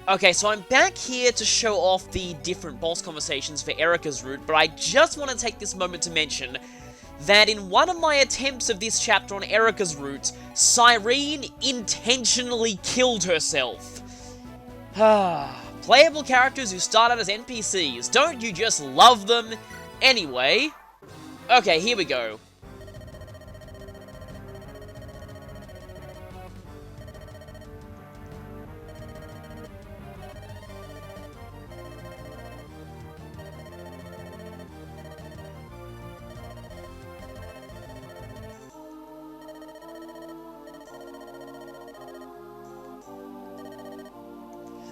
Okay, so I'm back here to show off the different boss conversations for Erica's route, but I just want to take this moment to mention that in one of my attempts of this chapter on Erica's route, Cyrene intentionally killed herself. Playable characters who start out as NPCs, don't you just love them? Anyway, okay, here we go.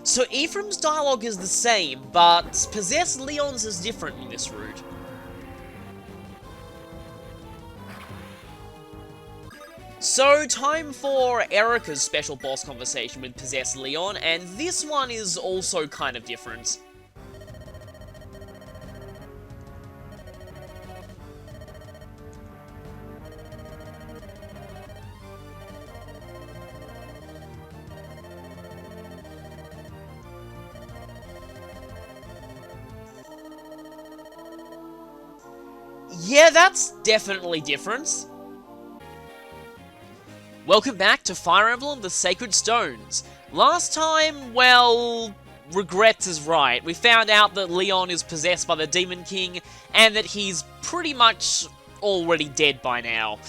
So Ephraim's dialogue is the same, but Possessed Leon's is different in this route. So, time for Erica's special boss conversation with Possessed Leon, and this one is also kind of different. Yeah, that's definitely different. Welcome back to Fire Emblem The Sacred Stones. Last time, well, regrets is right. We found out that Leon is possessed by the Demon King, and that he's pretty much already dead by now.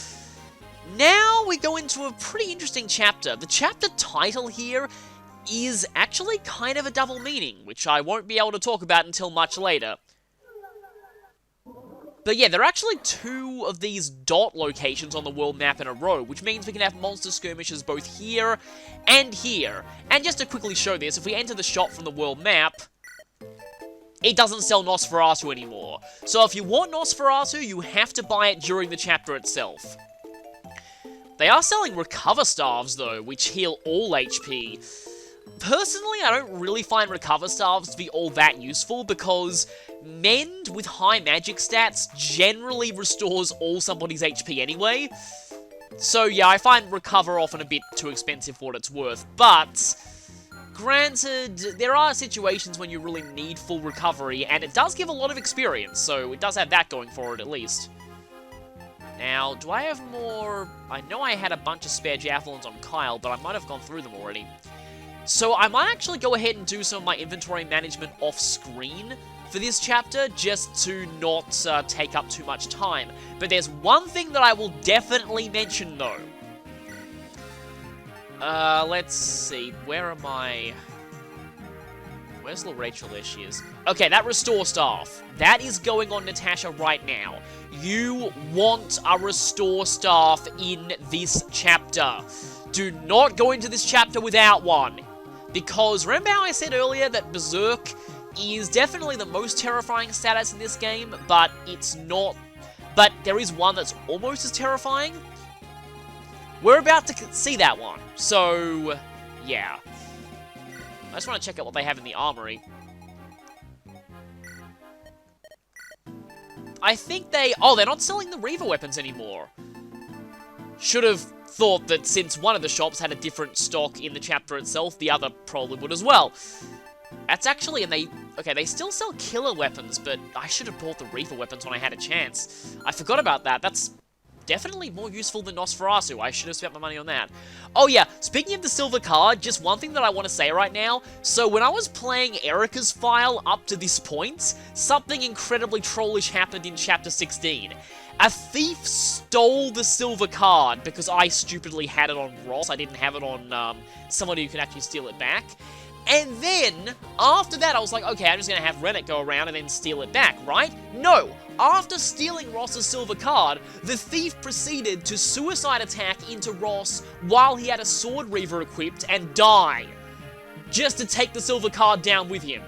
Now we go into a pretty interesting chapter. The chapter title here is actually kind of a double meaning, which I won't be able to talk about until much later. But yeah, there are actually two of these dot locations on the world map in a row, which means we can have monster skirmishes both here and here. And just to quickly show this, if we enter the shop from the world map, it doesn't sell Nosferatu anymore. So if you want Nosferatu, you have to buy it during the chapter itself. They are selling Recover Staves, though, which heal all HP. Personally, I don't really find Recover Staves to be all that useful, because Mend with high magic stats generally restores all somebody's HP anyway. So yeah, I find Recover often a bit too expensive for what it's worth, but granted, there are situations when you really need full recovery, and it does give a lot of experience, so it does have that going for it at least. Now, do I have more? I know I had a bunch of spare javelins on Kyle, but I might have gone through them already. So I might actually go ahead and do some of my inventory management off-screen for this chapter, just to not take up too much time. But there's one thing that I will definitely mention, though. Let's see, where am I? Where's little Rachel? There she is. Okay, that Restore Staff. That is going on Natasha right now. You want a Restore Staff in this chapter. Do not go into this chapter without one. Because remember how I said earlier that Berserk is definitely the most terrifying status in this game, but it's not... But there is one that's almost as terrifying. We're about to see that one. So, yeah. I just want to check out what they have in the armory. I think they... Oh, they're not selling the Reaver weapons anymore. Should have thought that since one of the shops had a different stock in the chapter itself, the other probably would as well. That's actually... And they... Okay, they still sell killer weapons, but I should have bought the Reaver weapons when I had a chance. I forgot about that. That's definitely more useful than Nosferatu. I should have spent my money on that. Oh yeah, speaking of the silver card, just one thing that I want to say right now. So when I was playing Erica's file up to this point, something incredibly trollish happened in Chapter 16. A thief stole the silver card because I stupidly had it on Ross. I didn't have it on somebody who can actually steal it back. And then, after that, I was like, okay, I'm just going to have Rennet go around and then steal it back, right? No! After stealing Ross's silver card, the thief proceeded to suicide attack into Ross while he had a Sword Reaver equipped and die. Just to take the silver card down with him.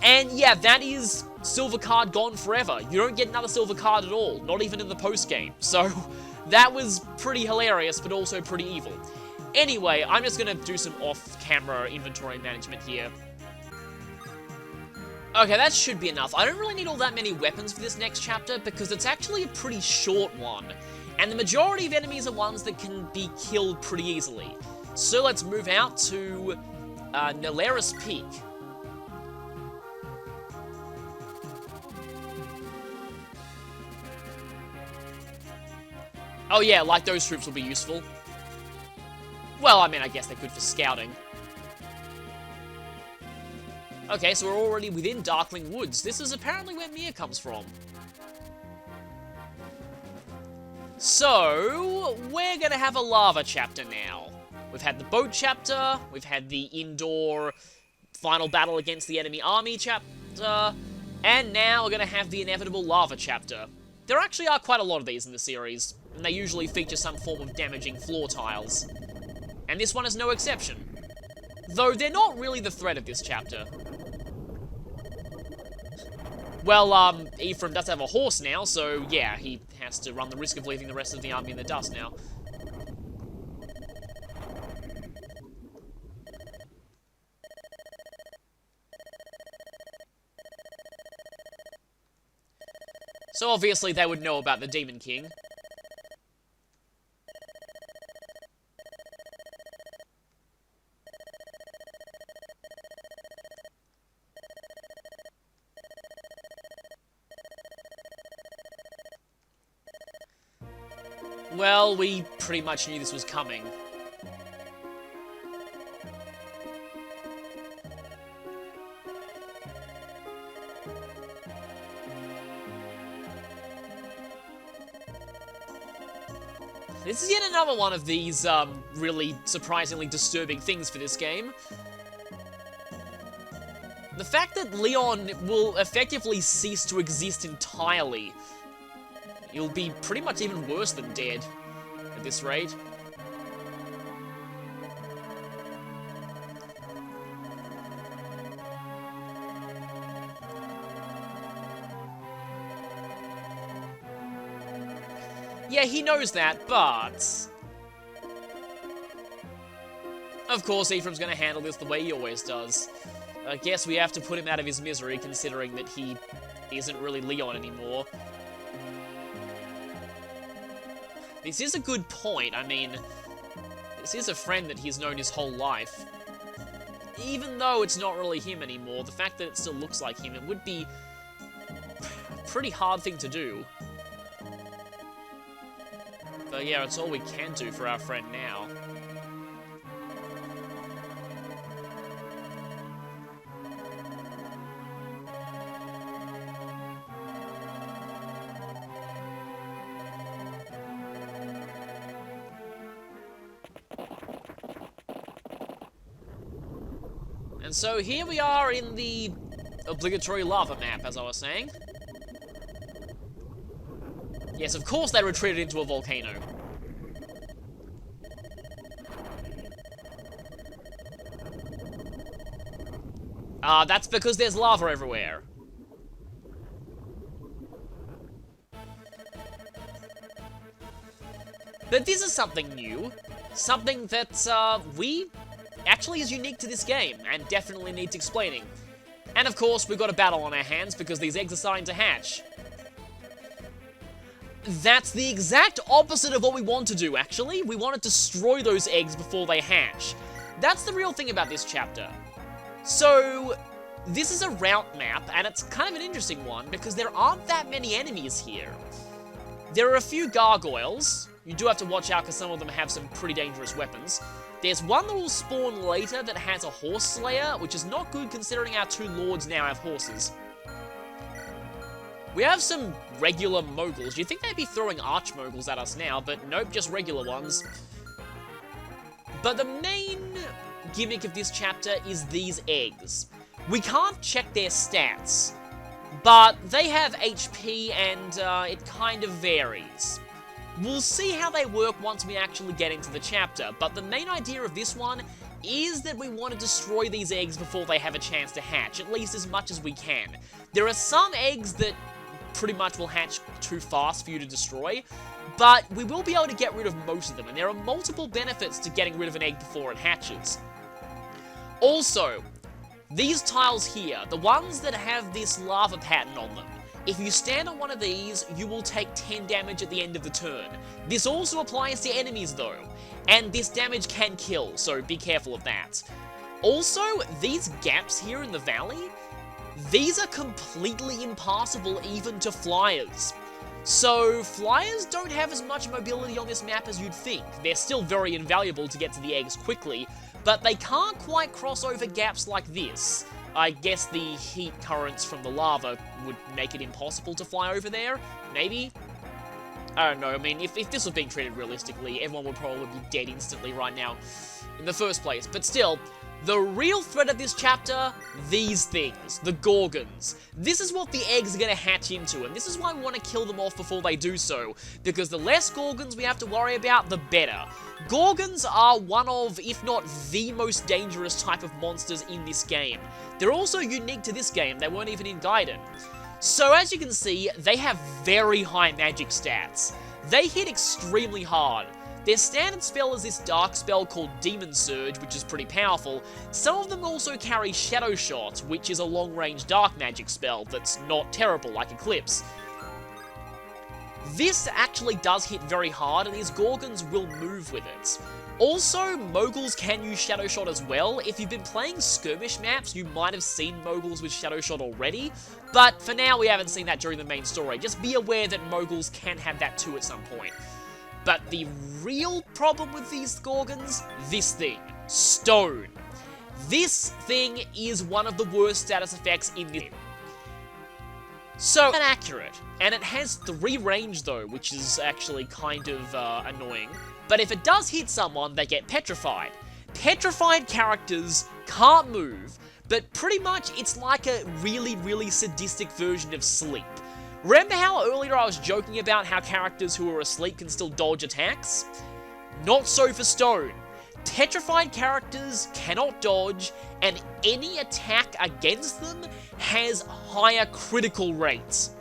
And yeah, that is silver card gone forever. You don't get another silver card at all, not even in the post-game. So, that was pretty hilarious, but also pretty evil. Anyway, I'm just going to do some off-camera inventory management here. Okay, that should be enough. I don't really need all that many weapons for this next chapter, because it's actually a pretty short one. And the majority of enemies are ones that can be killed pretty easily. So let's move out to Nalaris Peak. Oh yeah, like those troops will be useful. Well, I mean, I guess they're good for scouting. Okay, so we're already within Darkling Woods. This is apparently where Mia comes from. So, we're gonna have a lava chapter now. We've had the boat chapter, we've had the indoor final battle against the enemy army chapter, and now we're gonna have the inevitable lava chapter. There actually are quite a lot of these in the series, and they usually feature some form of damaging floor tiles. And this one is no exception. Though they're not really the threat of this chapter. Well, Ephraim does have a horse now, so yeah, he has to run the risk of leaving the rest of the army in the dust now. So obviously they would know about the Demon King. Well, we pretty much knew this was coming. This is yet another one of these, really surprisingly disturbing things for this game. The fact that Leon will effectively cease to exist entirely. He'll be pretty much even worse than dead at this rate. Yeah, he knows that, but... Of course, Ephraim's gonna handle this the way he always does. I guess we have to put him out of his misery, considering that he isn't really Leon anymore. This is a good point. I mean, this is a friend that he's known his whole life. Even though it's not really him anymore, the fact that it still looks like him, it would be a pretty hard thing to do. But yeah, it's all we can do for our friend now. And so here we are in the obligatory lava map, as I was saying. Yes, of course they retreated into a volcano. That's because there's lava everywhere. But this is something new. Something that, we actually is unique to this game, and definitely needs explaining. And of course, we've got a battle on our hands because these eggs are starting to hatch. That's the exact opposite of what we want to do, actually. We want to destroy those eggs before they hatch. That's the real thing about this chapter. So, this is a route map, and it's kind of an interesting one, because there aren't that many enemies here. There are a few gargoyles. You do have to watch out because some of them have some pretty dangerous weapons. There's one that will spawn later that has a horse slayer, which is not good considering our two lords now have horses. We have some regular moguls. You'd think they'd be throwing arch-moguls at us now, but nope, just regular ones. But the main gimmick of this chapter is these eggs. We can't check their stats, but they have HP and it kind of varies. We'll see how they work once we actually get into the chapter, but the main idea of this one is that we want to destroy these eggs before they have a chance to hatch, at least as much as we can. There are some eggs that pretty much will hatch too fast for you to destroy, but we will be able to get rid of most of them, and there are multiple benefits to getting rid of an egg before it hatches. Also, these tiles here, the ones that have this lava pattern on them, if you stand on one of these, you will take 10 damage at the end of the turn. This also applies to enemies though, and this damage can kill, so be careful of that. Also, these gaps here in the valley, these are completely impassable even to flyers. So, flyers don't have as much mobility on this map as you'd think. They're still very invaluable to get to the eggs quickly, but they can't quite cross over gaps like this. I guess the heat currents from the lava would make it impossible to fly over there? Maybe? I don't know, I mean, if this was being treated realistically, everyone would probably be dead instantly right now in the first place. But still, the real threat of this chapter, these things, the Gorgons. This is what the eggs are going to hatch into, and this is why we want to kill them off before they do so, because the less Gorgons we have to worry about, the better. Gorgons are one of, if not the most dangerous type of monsters in this game. They're also unique to this game, they weren't even in Gaiden. So as you can see, they have very high magic stats. They hit extremely hard. Their standard spell is this dark spell called Demon Surge, which is pretty powerful. Some of them also carry Shadow Shot, which is a long-range dark magic spell that's not terrible, like Eclipse. This actually does hit very hard, and these Gorgons will move with it. Also, Moguls can use Shadow Shot as well. If you've been playing skirmish maps, you might have seen Moguls with Shadow Shot already, but for now we haven't seen that during the main story. Just be aware that Moguls can have that too at some point. But the real problem with these Gorgons, this thing, Stone. This thing is one of the worst status effects in this game. So, inaccurate, and it has 3 range though, which is actually kind of annoying. But if it does hit someone, they get petrified. Petrified characters can't move, but pretty much it's like a really, really sadistic version of sleep. Remember how earlier I was joking about how characters who are asleep can still dodge attacks? Not so for Stone. Petrified characters cannot dodge, and any attack against them has higher critical rates.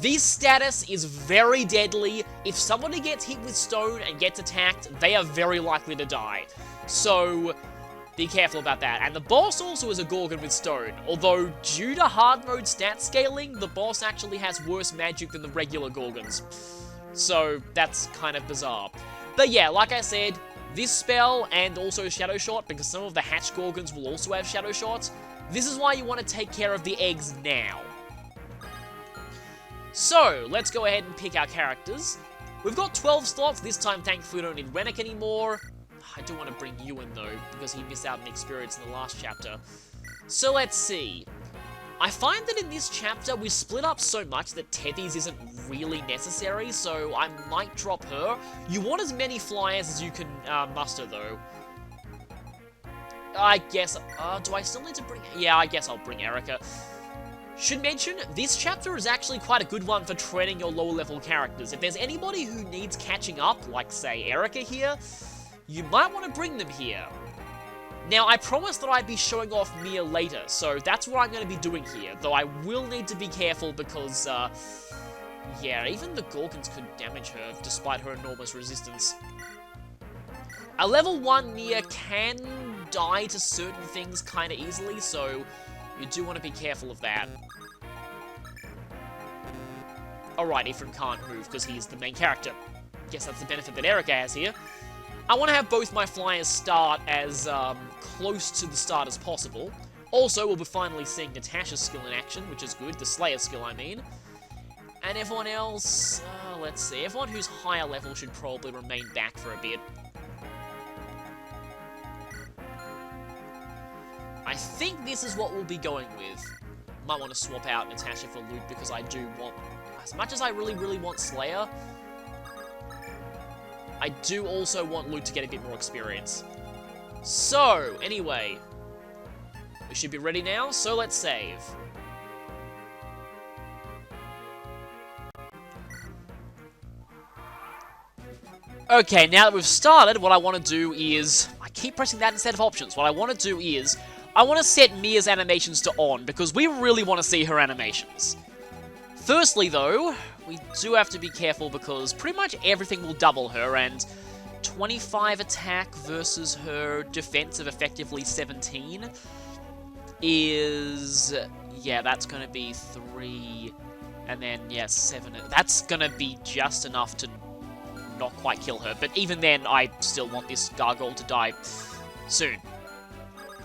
This status is very deadly. If somebody gets hit with Stone and gets attacked, they are very likely to die. So, be careful about that. And the boss also is a Gorgon with Stone, although due to hard mode stat scaling, the boss actually has worse magic than the regular Gorgons. So, that's kind of bizarre. But yeah, like I said, this spell and also Shadow Shot, because some of the hatched Gorgons will also have Shadow Shot, this is why you want to take care of the eggs now. So, let's go ahead and pick our characters. We've got 12 slots, this time thankfully we don't need Rennick anymore. I do want to bring you in though, because he missed out on the experience in the last chapter. So let's see. I find that in this chapter we split up so much that Tethys isn't really necessary, so I might drop her. You want as many flyers as you can muster though. I guess, do I still need to bring... Yeah, I guess I'll bring Erica. Should mention, this chapter is actually quite a good one for training your lower level characters. If there's anybody who needs catching up, like say Erica here, you might want to bring them here. Now, I promised that I'd be showing off Mia later, so that's what I'm going to be doing here, though I will need to be careful because, yeah, even the Gorgons could damage her despite her enormous resistance. A level 1 Mia can die to certain things kind of easily, so you do want to be careful of that. Alright, Ephraim can't move because he's the main character. Guess that's the benefit that Erica has here. I want to have both my flyers start as close to the start as possible. Also, we'll be finally seeing Natasha's skill in action, which is good. The Slayer skill, I mean. And everyone else, let's see. Everyone who's higher level should probably remain back for a bit. I think this is what we'll be going with. Might want to swap out Natasha for Luke because I do want... As much as I really, really want Slayer, I do also want Luke to get a bit more experience. So, anyway, we should be ready now, so let's save. Okay, now that we've started, what I want to do is... I keep pressing that instead of options. What I want to do is... I want to set Mia's animations to on, because we really want to see her animations. Firstly, though, we do have to be careful because pretty much everything will double her, and 25 attack versus her defense of effectively 17 is... Yeah, that's going to be 3, and then, yeah, 7. That's going to be just enough to not quite kill her, but even then, I still want this gargoyle to die soon.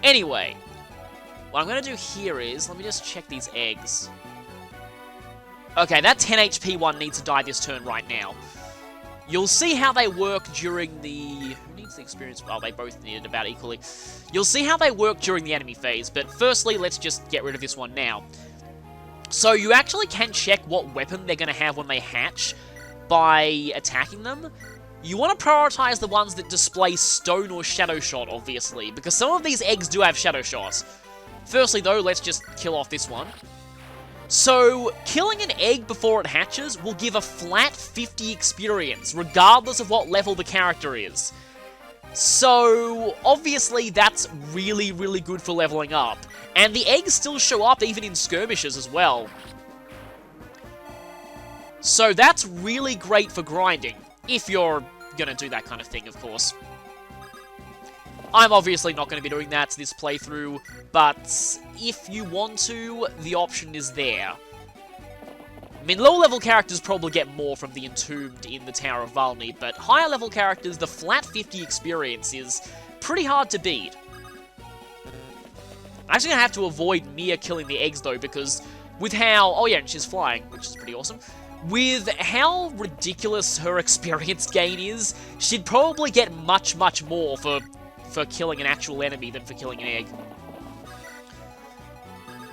Anyway, what I'm going to do here is, let me just check these eggs. Okay, that 10 HP one needs to die this turn right now. You'll see how they work during the... Who needs the experience? Oh, they both need it about equally. You'll see how they work during the enemy phase, but firstly, let's just get rid of this one now. So you actually can check what weapon they're going to have when they hatch by attacking them. You want to prioritize the ones that display stone or shadow shot, obviously, because some of these eggs do have shadow shots. Firstly, though, let's just kill off this one. So, killing an egg before it hatches will give a flat 50 experience, regardless of what level the character is. So, obviously, that's really, really good for leveling up. And the eggs still show up even in skirmishes as well. So that's really great for grinding, if you're gonna do that kind of thing, of course. I'm obviously not going to be doing that this playthrough, but if you want to, the option is there. I mean, lower-level characters probably get more from the Entombed in the Tower of Valny, but higher-level characters, the flat 50 experience is pretty hard to beat. I'm actually going to have to avoid Mia killing the eggs, though, because with how... Oh, yeah, and she's flying, which is pretty awesome. With how ridiculous her experience gain is, she'd probably get much, much more for killing an actual enemy than for killing an egg.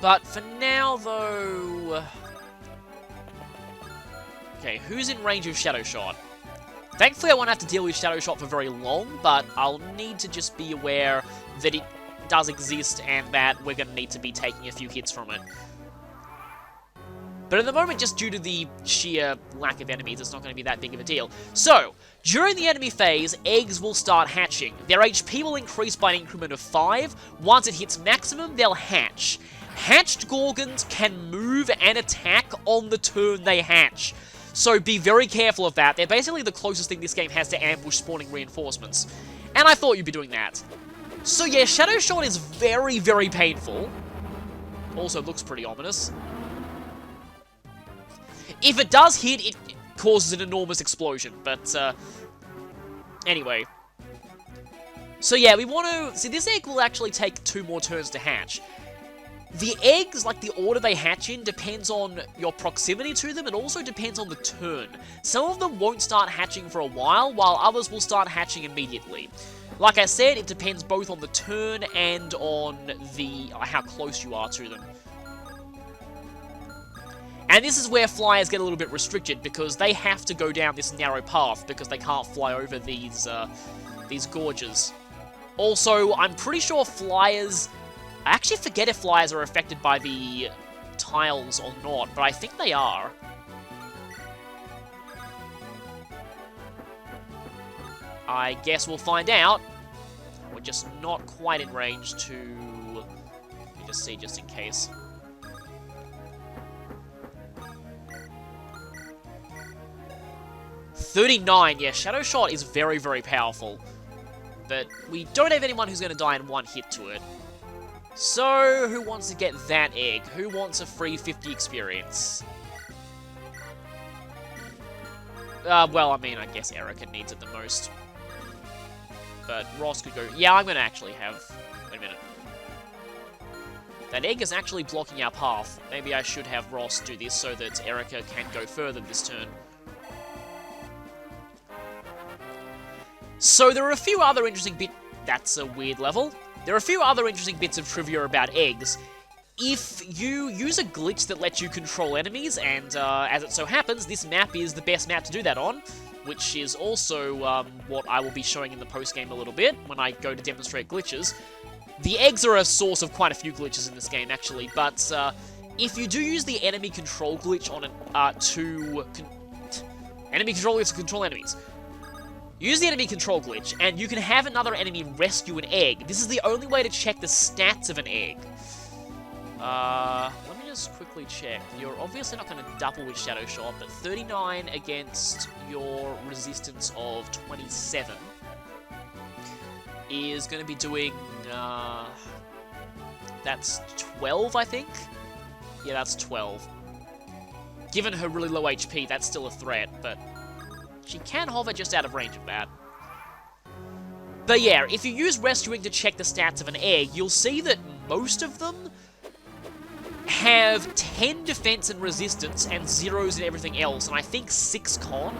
But for now, though... Okay, who's in range of Shadow Shot? Thankfully, I won't have to deal with Shadow Shot for very long, but I'll need to just be aware that it does exist and that we're going to need to be taking a few hits from it. But at the moment, just due to the sheer lack of enemies, it's not going to be that big of a deal. So, during the enemy phase, eggs will start hatching. Their HP will increase by an increment of 5. Once it hits maximum, they'll hatch. Hatched Gorgons can move and attack on the turn they hatch. So be very careful of that. They're basically the closest thing this game has to ambush spawning reinforcements. And I thought you'd be doing that. So yeah, Shadow Shot is very, very painful. Also looks pretty ominous. If it does hit, it causes an enormous explosion, but, anyway. So yeah, we want to... See, this egg will actually take 2 more turns to hatch. The eggs, like the order they hatch in, depends on your proximity to them, and also depends on the turn. Some of them won't start hatching for a while others will start hatching immediately. Like I said, it depends both on the turn and on the how close you are to them. And this is where flyers get a little bit restricted, because they have to go down this narrow path, because they can't fly over these gorges. Also, I'm pretty sure flyers... I actually forget if flyers are affected by the tiles or not, but I think they are. I guess we'll find out. We're just not quite in range to... Let me just see, just in case. $39, yeah, Shadow Shot is very, very powerful. But we don't have anyone who's going to die in one hit to it. So, who wants to get that egg? Who wants a free 50 experience? Well, I mean, I guess Erica needs it the most. But Ross could go... Yeah, I'm going to actually have... Wait a minute. That egg is actually blocking our path. Maybe I should have Ross do this so that Erica can go further this turn. So there are a few other interesting bits... That's a weird level. There are a few other interesting bits of trivia about eggs. If you use a glitch that lets you control enemies, and as it so happens, this map is the best map to do that on, which is also what I will be showing in the post-game a little bit, when I go to demonstrate glitches. The eggs are a source of quite a few glitches in this game, actually, but if you do use the enemy control glitch on enemy control glitch to control enemies, use the enemy control glitch, and you can have another enemy rescue an egg. This is the only way to check the stats of an egg. Let me just quickly check. You're obviously not going to double with Shadow Shot, but 39 against your resistance of 27 is going to be doing, that's 12, I think? Yeah, that's 12. Given her really low HP, that's still a threat, but... She can hover just out of range of that. But yeah, if you use Rescuing to check the stats of an egg, you'll see that most of them have 10 defense and resistance and 0s and everything else, and I think 6 con.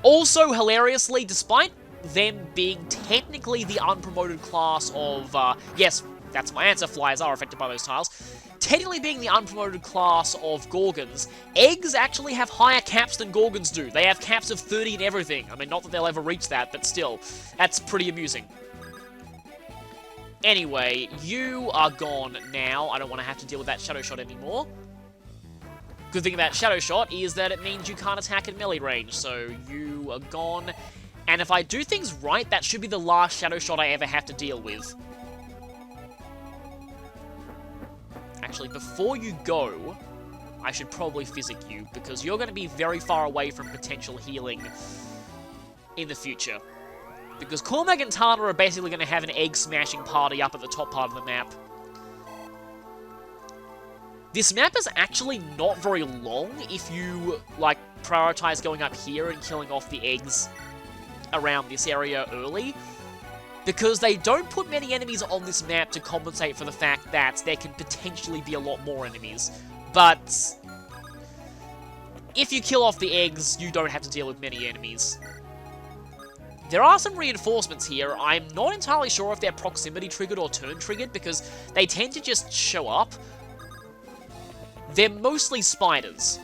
Also, hilariously, despite them being technically the unpromoted class of, yes, that's my answer, flyers are affected by those tiles, technically being the unpromoted class of Gorgons, eggs actually have higher caps than Gorgons do. They have caps of 30 and everything. I mean, not that they'll ever reach that, but still, that's pretty amusing. Anyway, you are gone now. I don't want to have to deal with that Shadow Shot anymore. Good thing about Shadow Shot is that it means you can't attack at melee range, so you are gone. And if I do things right, that should be the last Shadow Shot I ever have to deal with. Actually, before you go, I should probably physic you, because you're going to be very far away from potential healing in the future. Because Cormag and Tana are basically going to have an egg-smashing party up at the top part of the map. This map is actually not very long if you, like, prioritize going up here and killing off the eggs around this area early. Because they don't put many enemies on this map to compensate for the fact that there can potentially be a lot more enemies. But if you kill off the eggs, you don't have to deal with many enemies. There are some reinforcements here. I'm not entirely sure if they're proximity triggered or turn triggered, because they tend to just show up. They're mostly spiders.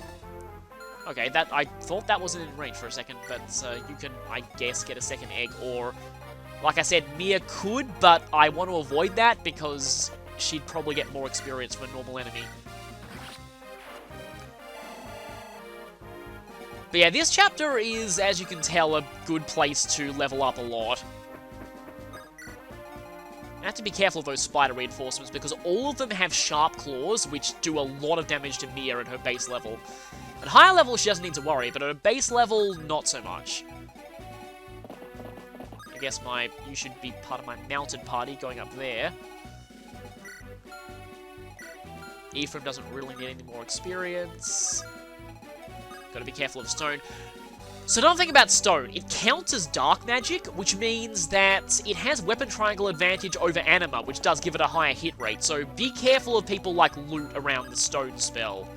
Okay, I thought that wasn't in range for a second, but you can, I guess, get a second egg, or, like I said, Mia could, but I want to avoid that because she'd probably get more experience from a normal enemy. But yeah, this chapter is, as you can tell, a good place to level up a lot. I have to be careful of those spider reinforcements, because all of them have sharp claws, which do a lot of damage to Mia at her base level. At higher level, she doesn't need to worry, but at her base level, not so much. I guess you should be part of my mounted party going up there. Ephraim doesn't really need any more experience. Gotta be careful of stone. So another thing about stone, it counts as dark magic, which means that it has weapon triangle advantage over anima, which does give it a higher hit rate, so be careful of people like loot around the stone spell.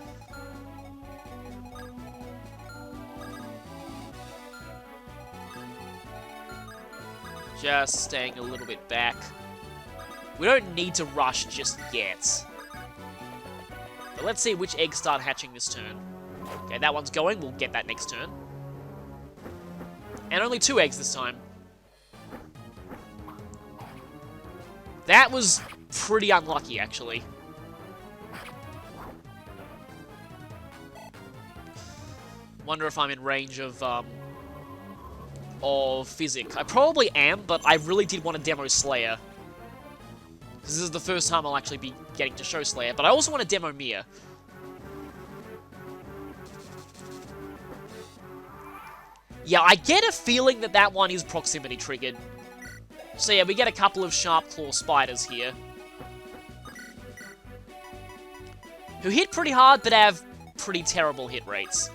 Just staying a little bit back. We don't need to rush just yet. But let's see which eggs start hatching this turn. Okay, that one's going, we'll get that next turn. And only 2 eggs this time. That was pretty unlucky, actually. Wonder if I'm in range of Physic. I probably am, but I really did want to demo Slayer. Because this is the first time I'll actually be getting to show Slayer, but I also want to demo Mia. Yeah, I get a feeling that that one is proximity triggered. So yeah, we get a couple of sharp claw spiders here. Who hit pretty hard, but have pretty terrible hit rates.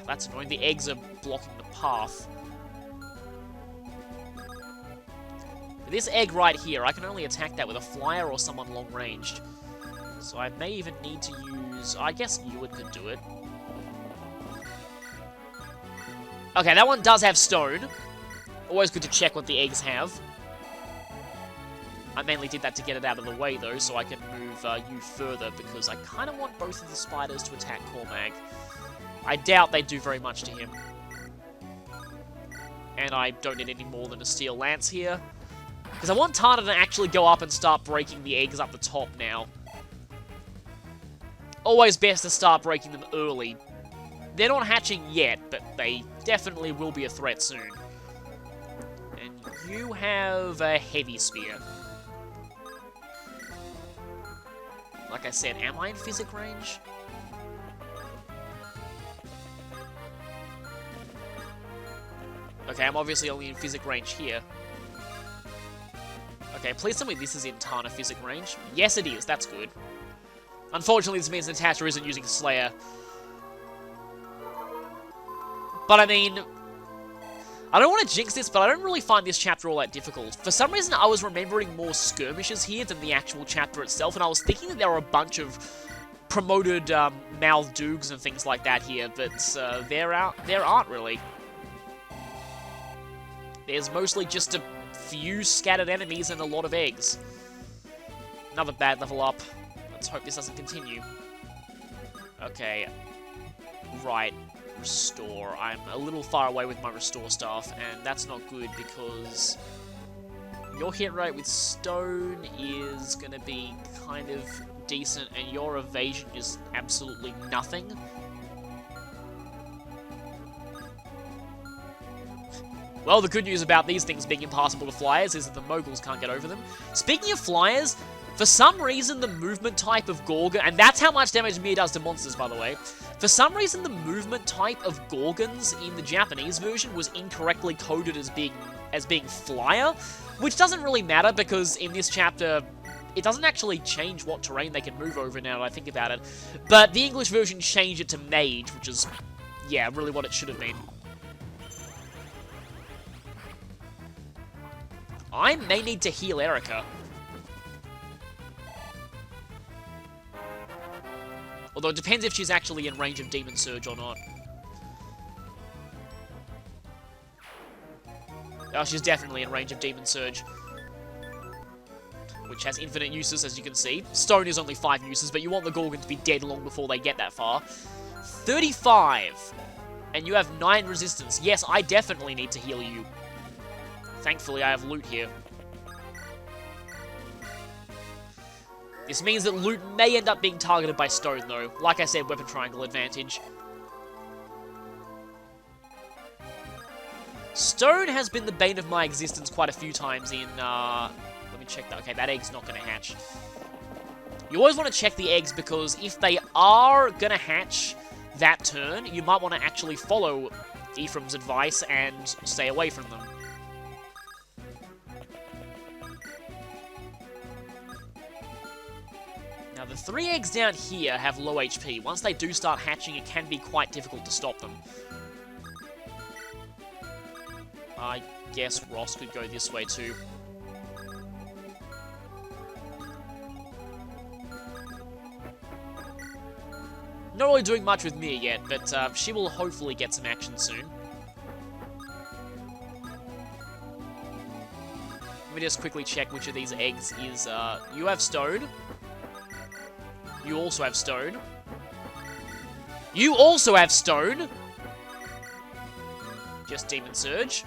That's annoying, the eggs are blocking the path. This egg right here, I can only attack that with a flyer or someone long-ranged. So I may even need to use... I guess Ewan could do it. Okay, that one does have stone. Always good to check what the eggs have. I mainly did that to get it out of the way, though, so I can move you further, because I kind of want both of the spiders to attack Cormag. I doubt they do very much to him. And I don't need any more than a steel lance here. Because I want Tana to actually go up and start breaking the eggs up the top now. Always best to start breaking them early. They're not hatching yet, but they definitely will be a threat soon. And you have a heavy spear. Like I said, am I in physic range? Okay, I'm obviously only in physic range here. Okay, please tell me this is in Tana physic range. Yes, it is. That's good. Unfortunately, this means Natasha isn't using Slayer. But I mean, I don't want to jinx this, but I don't really find this chapter all that difficult. For some reason, I was remembering more skirmishes here than the actual chapter itself, and I was thinking that there were a bunch of promoted Maldoogs and things like that here, but there aren't really. There's mostly just a few scattered enemies and a lot of eggs. Another bad level up. Let's hope this doesn't continue. Okay. Right. Restore. I'm a little far away with my restore staff, and that's not good because your hit rate with stone is going to be kind of decent, and your evasion is absolutely nothing. Well, the good news about these things being impassable to flyers is that the moguls can't get over them. Speaking of flyers, for some reason the movement type of Gorgon, and that's how much damage Mir does to monsters, by the way. For some reason the movement type of Gorgons in the Japanese version was incorrectly coded as being flyer, which doesn't really matter because in this chapter it doesn't actually change what terrain they can move over now that I think about it. But the English version changed it to mage, which is, yeah, really what it should have been. I may need to heal Erica. Although it depends if she's actually in range of Demon Surge or not. Oh, she's definitely in range of Demon Surge. Which has infinite uses, as you can see. Stone is only 5 uses, but you want the Gorgon to be dead long before they get that far. 35! And you have 9 resistance. Yes, I definitely need to heal you. Thankfully, I have loot here. This means that loot may end up being targeted by stone, though. Like I said, weapon triangle advantage. Stone has been the bane of my existence quite a few times in, let me check that. Okay, that egg's not going to hatch. You always want to check the eggs, because if they are going to hatch that turn, you might want to actually follow Ephraim's advice and stay away from them. Now, the 3 eggs down here have low HP. Once they do start hatching, it can be quite difficult to stop them. I guess Ross could go this way too. Not really doing much with Mir yet, but she will hopefully get some action soon. Let me just quickly check which of these eggs is, you have stone. You also have stone. You also have stone! Just Demon Surge.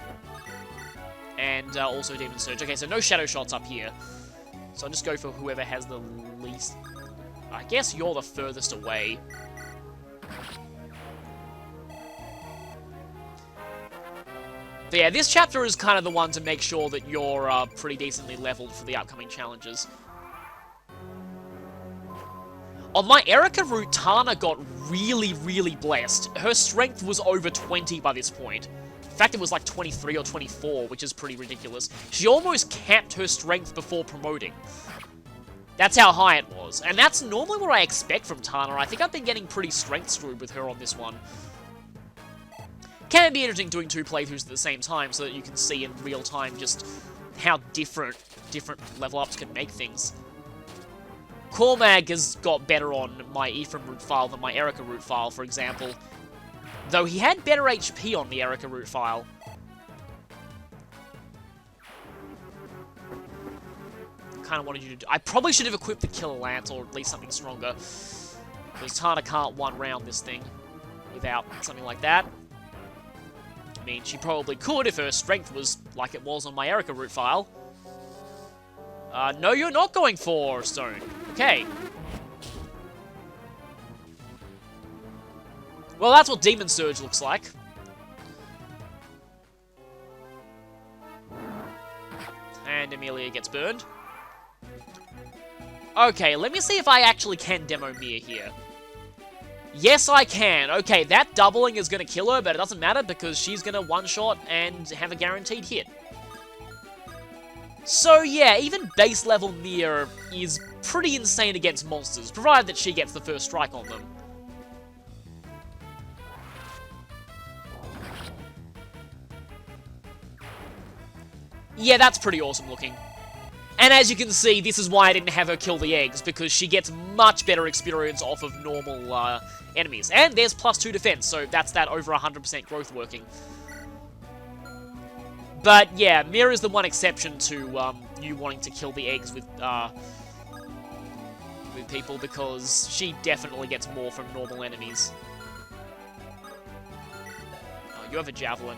And also Demon Surge. Okay, so no Shadow Shots up here. So I'll just go for whoever has the least... I guess you're the furthest away. But yeah, this chapter is kind of the one to make sure that you're pretty decently leveled for the upcoming challenges. On my Erica route, Tana got really, really blessed. Her strength was over 20 by this point. In fact, it was like 23 or 24, which is pretty ridiculous. She almost capped her strength before promoting. That's how high it was. And that's normally what I expect from Tana. I think I've been getting pretty strength screwed with her on this one. Can be interesting doing 2 playthroughs at the same time so that you can see in real time just how different level ups can make things. Cormag has got better on my Ephraim route file than my Erica route file, for example. Though he had better HP on the Erica route file. Kind of wanted you to do... I probably should have equipped the Killer Lance, or at least something stronger. Because Tana can't one-round this thing without something like that. I mean, she probably could if her strength was like it was on my Erica route file. No, you're not going for stone. Okay. Well, that's what Demon Surge looks like. And Amelia gets burned. Okay, let me see if I actually can demo Mir here. Yes, I can. Okay, that doubling is going to kill her, but it doesn't matter because she's going to one-shot and have a guaranteed hit. So yeah, even base level Mir is pretty insane against monsters, provided that she gets the first strike on them. Yeah, that's pretty awesome looking. And as you can see, this is why I didn't have her kill the eggs, because she gets much better experience off of normal enemies. And there's +2 defense, so that's that over 100% growth working. But yeah, Mira is the one exception to you wanting to kill the eggs with people, because she definitely gets more from normal enemies. Oh, you have a javelin.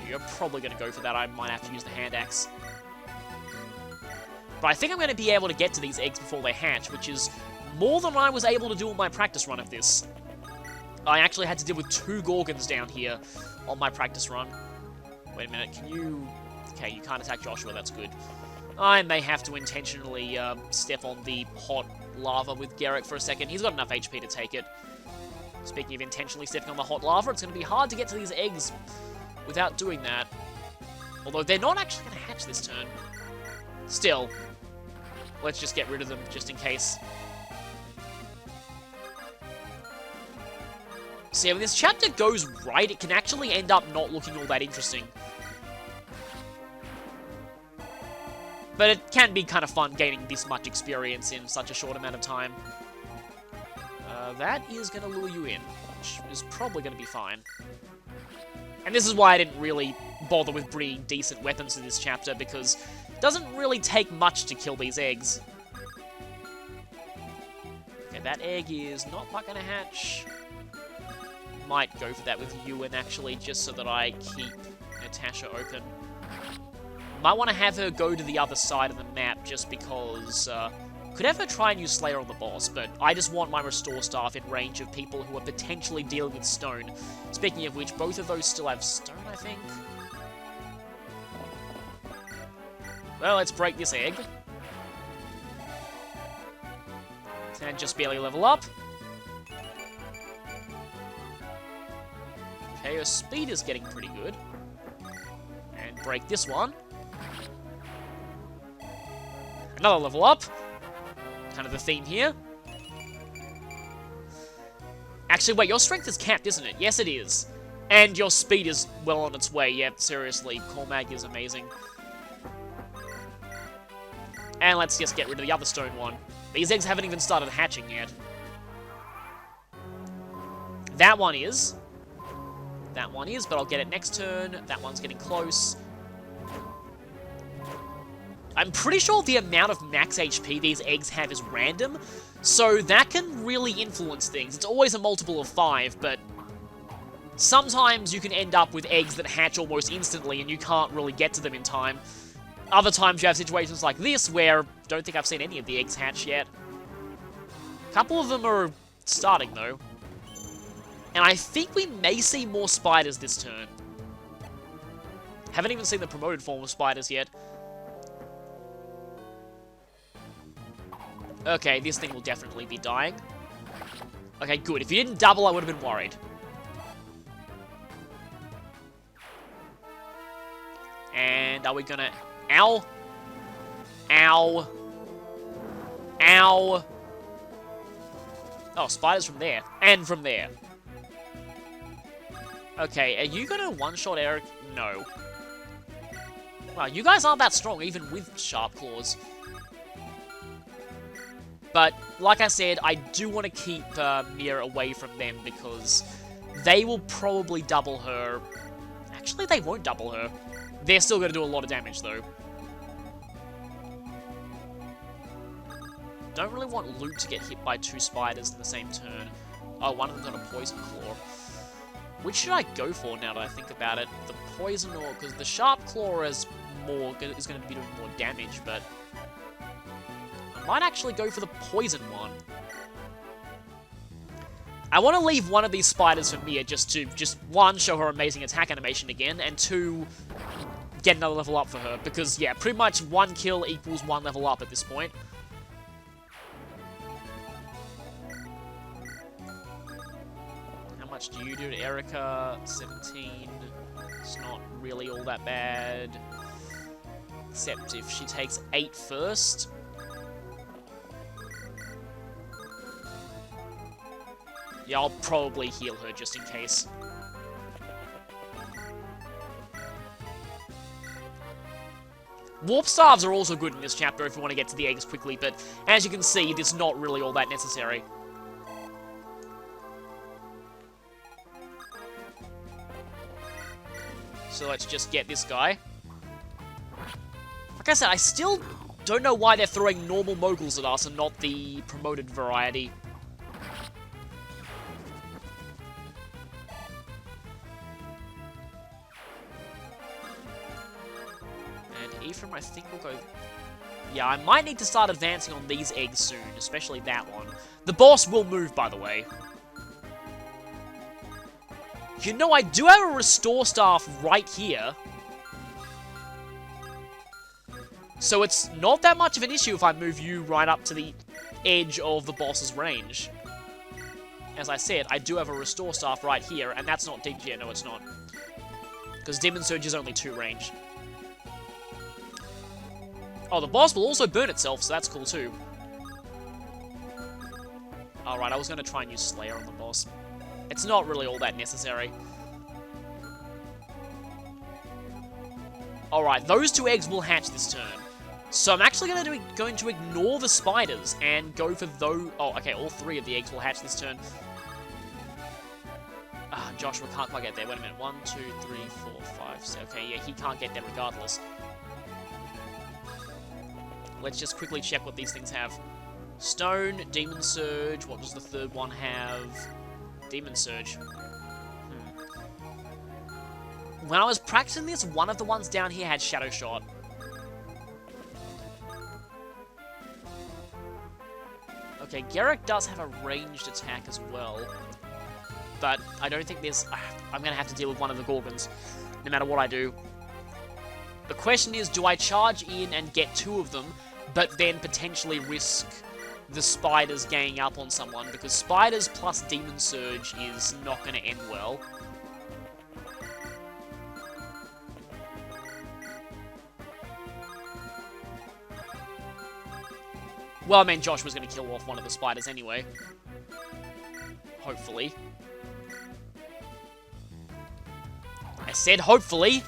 You're probably going to go for that. I might have to use the hand axe. But I think I'm going to be able to get to these eggs before they hatch, which is more than I was able to do on my practice run of this. I actually had to deal with 2 Gorgons down here on my practice run. Wait a minute, can you... Okay, you can't attack Joshua, that's good. I may have to intentionally step on the hot lava with Garrick for a second. He's got enough HP to take it. Speaking of intentionally stepping on the hot lava, it's going to be hard to get to these eggs without doing that. Although they're not actually going to hatch this turn. Still, let's just get rid of them just in case. So yeah, when this chapter goes right, it can actually end up not looking all that interesting. But it can be kind of fun gaining this much experience in such a short amount of time. That is going to lure you in, which is probably going to be fine. And this is why I didn't really bother with bringing decent weapons to this chapter, because it doesn't really take much to kill these eggs. Okay, that egg is not quite going to hatch. Might go for that with Ewan, actually, just so that I keep Natasha open. Might want to have her go to the other side of the map, just because... could have her try and use Slayer on the boss, but I just want my Restore Staff in range of people who are potentially dealing with stone. Speaking of which, both of those still have stone, I think? Well, let's break this egg. And just barely level up. Okay, her speed is getting pretty good. And break this one. Another level up. Kind of the theme here. Actually, wait, your strength is capped, isn't it? Yes, it is. And your speed is well on its way. Yeah, seriously, Cormag is amazing. And let's just get rid of the other stone one. These eggs haven't even started hatching yet. That one is. That one is, but I'll get it next turn. That one's getting close. I'm pretty sure the amount of max HP these eggs have is random, so that can really influence things. It's always a multiple of 5, but sometimes you can end up with eggs that hatch almost instantly and you can't really get to them in time. Other times you have situations like this where I don't think I've seen any of the eggs hatch yet. A couple of them are starting, though. And I think we may see more spiders this turn. Haven't even seen the promoted form of spiders yet. Okay, this thing will definitely be dying. Okay, good. If you didn't double, I would have been worried. And are we gonna... Ow! Ow! Ow! Oh, spiders from there. And from there. Okay, are you gonna one-shot Eric? No. Wow, you guys aren't that strong, even with sharp claws. But, like I said, I do want to keep Mia away from them because they will probably double her. Actually, they won't double her. They're still going to do a lot of damage, though. Don't really want Luke to get hit by 2 spiders in the same turn. Oh, one of them got a poison claw. Which should I go for now that I think about it? The poison or... Because the sharp claw is going to be doing more damage, but... I might actually go for the poison one. I want to leave one of these spiders for Mia just to, one, show her amazing attack animation again, and 2, get another level up for her. Because, yeah, pretty much 1 kill equals 1 level up at this point. How much do you do to Erica? 17. It's not really all that bad. Except if she takes 8 first. Yeah, I'll probably heal her just in case. Warp Staves are also good in this chapter if you want to get to the eggs quickly, but as you can see, it's not really all that necessary. So let's just get this guy. Like I said, I still don't know why they're throwing normal moguls at us and not the promoted variety. And Ephraim, I think, will go... Yeah, I might need to start advancing on these eggs soon, especially that one. The boss will move, by the way. You know, I do have a restore staff right here. So it's not that much of an issue if I move you right up to the edge of the boss's range. As I said, I do have a restore staff right here, and that's not deep. Yeah, no, it's not. Because Demon Surge is only 2 range. Oh, the boss will also burn itself, so that's cool too. Alright, I was going to try and use Slayer on the boss. It's not really all that necessary. Alright, those 2 eggs will hatch this turn. So I'm actually going to ignore the spiders and go for those... Oh, okay, all 3 of the eggs will hatch this turn. Ah, Joshua can't quite get there. Wait a minute. 1, 2, 3, 4, 5, 6. Okay, yeah, he can't get there regardless. Let's just quickly check what these things have. Stone, Demon Surge. What does the 3rd one have? Demon Surge. When I was practicing this, one of the ones down here had Shadow Shot. Okay, Garrick does have a ranged attack as well. But I don't think there's... I'm going to have to deal with one of the Gorgons, no matter what I do. The question is, do I charge in and get 2 of them, but then potentially risk the spiders ganging up on someone? Because spiders plus Demon Surge is not going to end well. Well, I mean, Josh was going to kill off one of the spiders anyway. Hopefully. I said hopefully.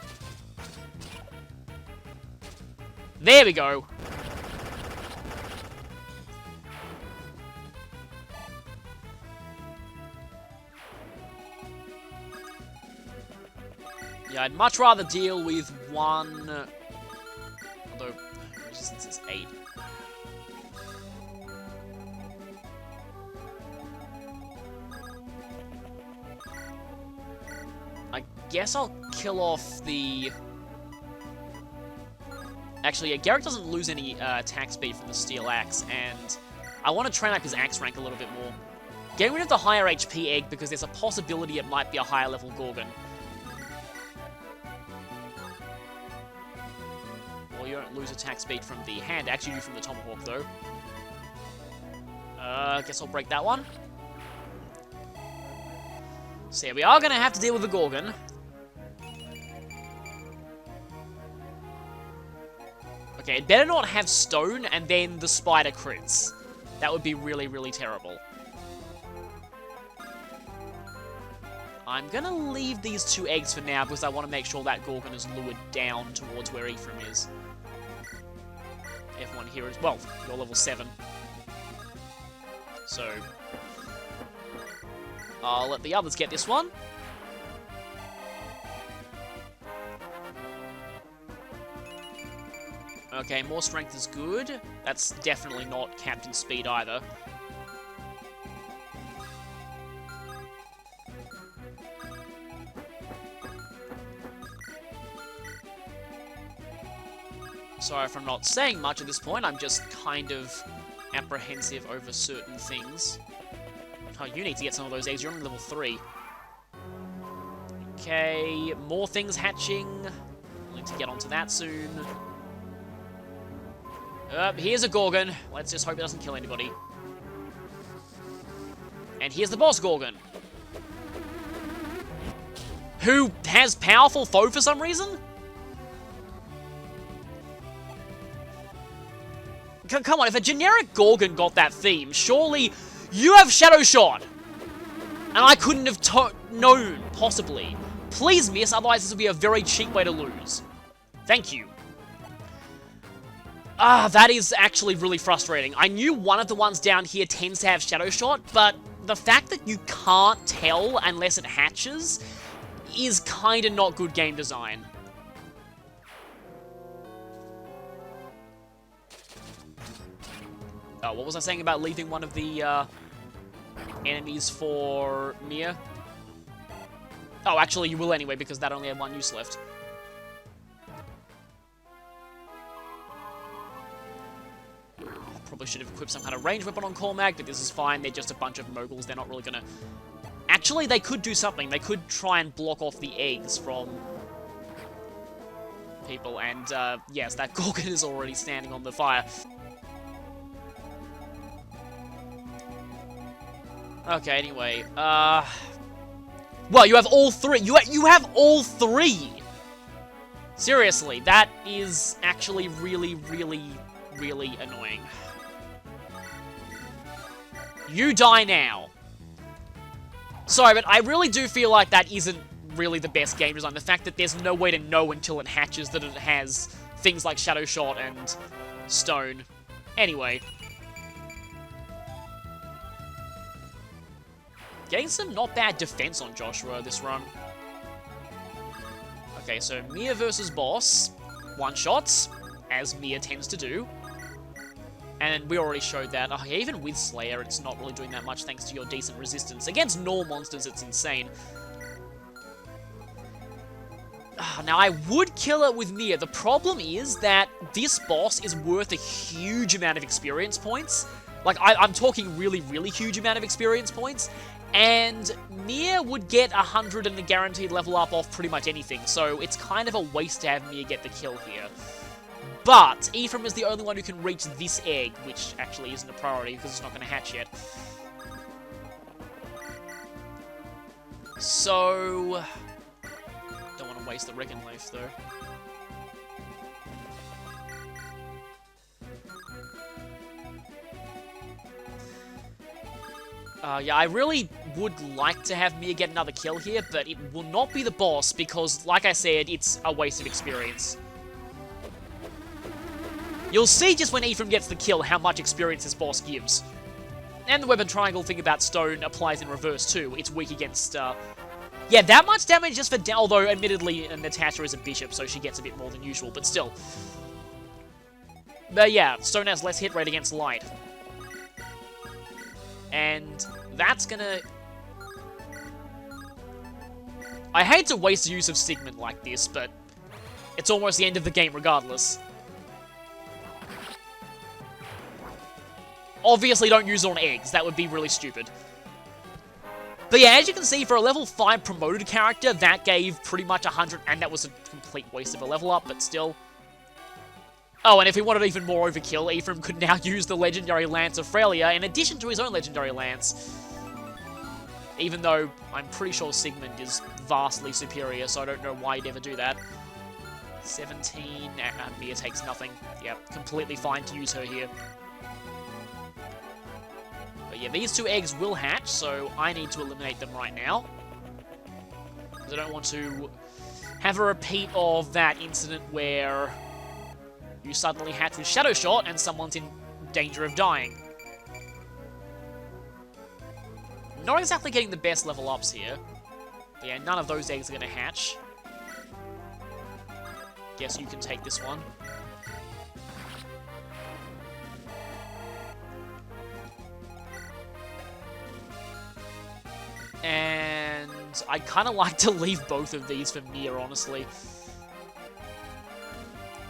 There we go. Yeah, I'd much rather deal with one... Although, resistance is 8. I guess I'll kill off the... Actually, yeah, Garrick doesn't lose any attack speed from the Steel Axe, and I want to train up his Axe rank a little bit more. Getting rid of the higher HP egg because there's a possibility it might be a higher level Gorgon. Well, you don't lose attack speed from the hand, actually you do from the Tomahawk, though. Guess I'll break that one. So yeah, we are going to have to deal with the Gorgon. Okay, it better not have stone and then the spider crits. That would be really, really terrible. I'm going to leave these 2 eggs for now because I want to make sure that Gorgon is lured down towards where Ephraim is. Everyone here is... Well, you're level 7. So... I'll let the others get this one. Okay, more strength is good. That's definitely not Captain Speed either. Sorry if I'm not saying much at this point, I'm just kind of apprehensive over certain things. Oh, you need to get some of those eggs. You're only level 3. Okay, more things hatching. We'll need to get onto that soon. Here's a Gorgon. Let's just hope it doesn't kill anybody. And here's the boss Gorgon. Who has powerful foe for some reason? Come on, if a generic Gorgon got that theme, surely... You have Shadow Shot! And I couldn't have known, possibly. Please miss, otherwise this would be a very cheap way to lose. Thank you. Ah, that is actually really frustrating. I knew one of the ones down here tends to have Shadow Shot, but the fact that you can't tell unless it hatches is kind of not good game design. Oh, what was I saying about leaving one of the enemies for Mia? Oh, actually, you will anyway, because that only had one use left. Probably should have equipped some kind of ranged weapon on Cormac, but this is fine. They're just a bunch of moguls. They're not really gonna... Actually, they could do something. They could try and block off the eggs from people. And, yes, that Gorgon is already standing on the fire. Okay, anyway, well, you have all three. You have all three! Seriously, that is actually really, really, really annoying. You die now. Sorry, but I really do feel like that isn't really the best game design. The fact that there's no way to know until it hatches that it has things like Shadow Shot and Stone. Anyway. Getting some not bad defense on Joshua this run. Okay, so Mia versus boss. One-shots, as Mia tends to do. And we already showed that. Oh, yeah, even with Slayer, it's not really doing that much thanks to your decent resistance. Against normal monsters, it's insane. Now, I would kill it with Mia. The problem is that this boss is worth a huge amount of experience points. Like, I'm talking really, really huge amount of experience points. And Mia would get 100 and a guaranteed level up off pretty much anything. So it's kind of a waste to have Mia get the kill here. But Ephraim is the only one who can reach this egg, which actually isn't a priority because it's not going to hatch yet. So... don't want to waste the Wrecking Leaf, though. Yeah, I really would like to have Mia get another kill here, but it will not be the boss because, like I said, it's a waste of experience. You'll see just when Ephraim gets the kill how much experience this boss gives. And the weapon triangle thing about Stone applies in reverse too. It's weak against, yeah, that much damage just for... although, admittedly, Natasha is a bishop, so she gets a bit more than usual, but still. But yeah, Stone has less hit rate against light. And that's gonna... I hate to waste the use of Sigmund like this, but it's almost the end of the game regardless. Obviously don't use it on eggs, that would be really stupid. But yeah, as you can see, for a level 5 promoted character, that gave pretty much 100, and that was a complete waste of a level up, but still. Oh, and if he wanted even more overkill, Ephraim could now use the legendary Lance of Frelia in addition to his own legendary lance. Even though I'm pretty sure Sigmund is vastly superior, so I don't know why he'd ever do that. 17, Mia takes nothing. Yeah, completely fine to use her here. But yeah, these two eggs will hatch, so I need to eliminate them right now. Because I don't want to have a repeat of that incident where you suddenly hatch with Shadow Shot and someone's in danger of dying. Not exactly getting the best level ups here. But yeah, none of those eggs are going to hatch. Guess you can take this one. And I'd kind of like to leave both of these for Mia, honestly.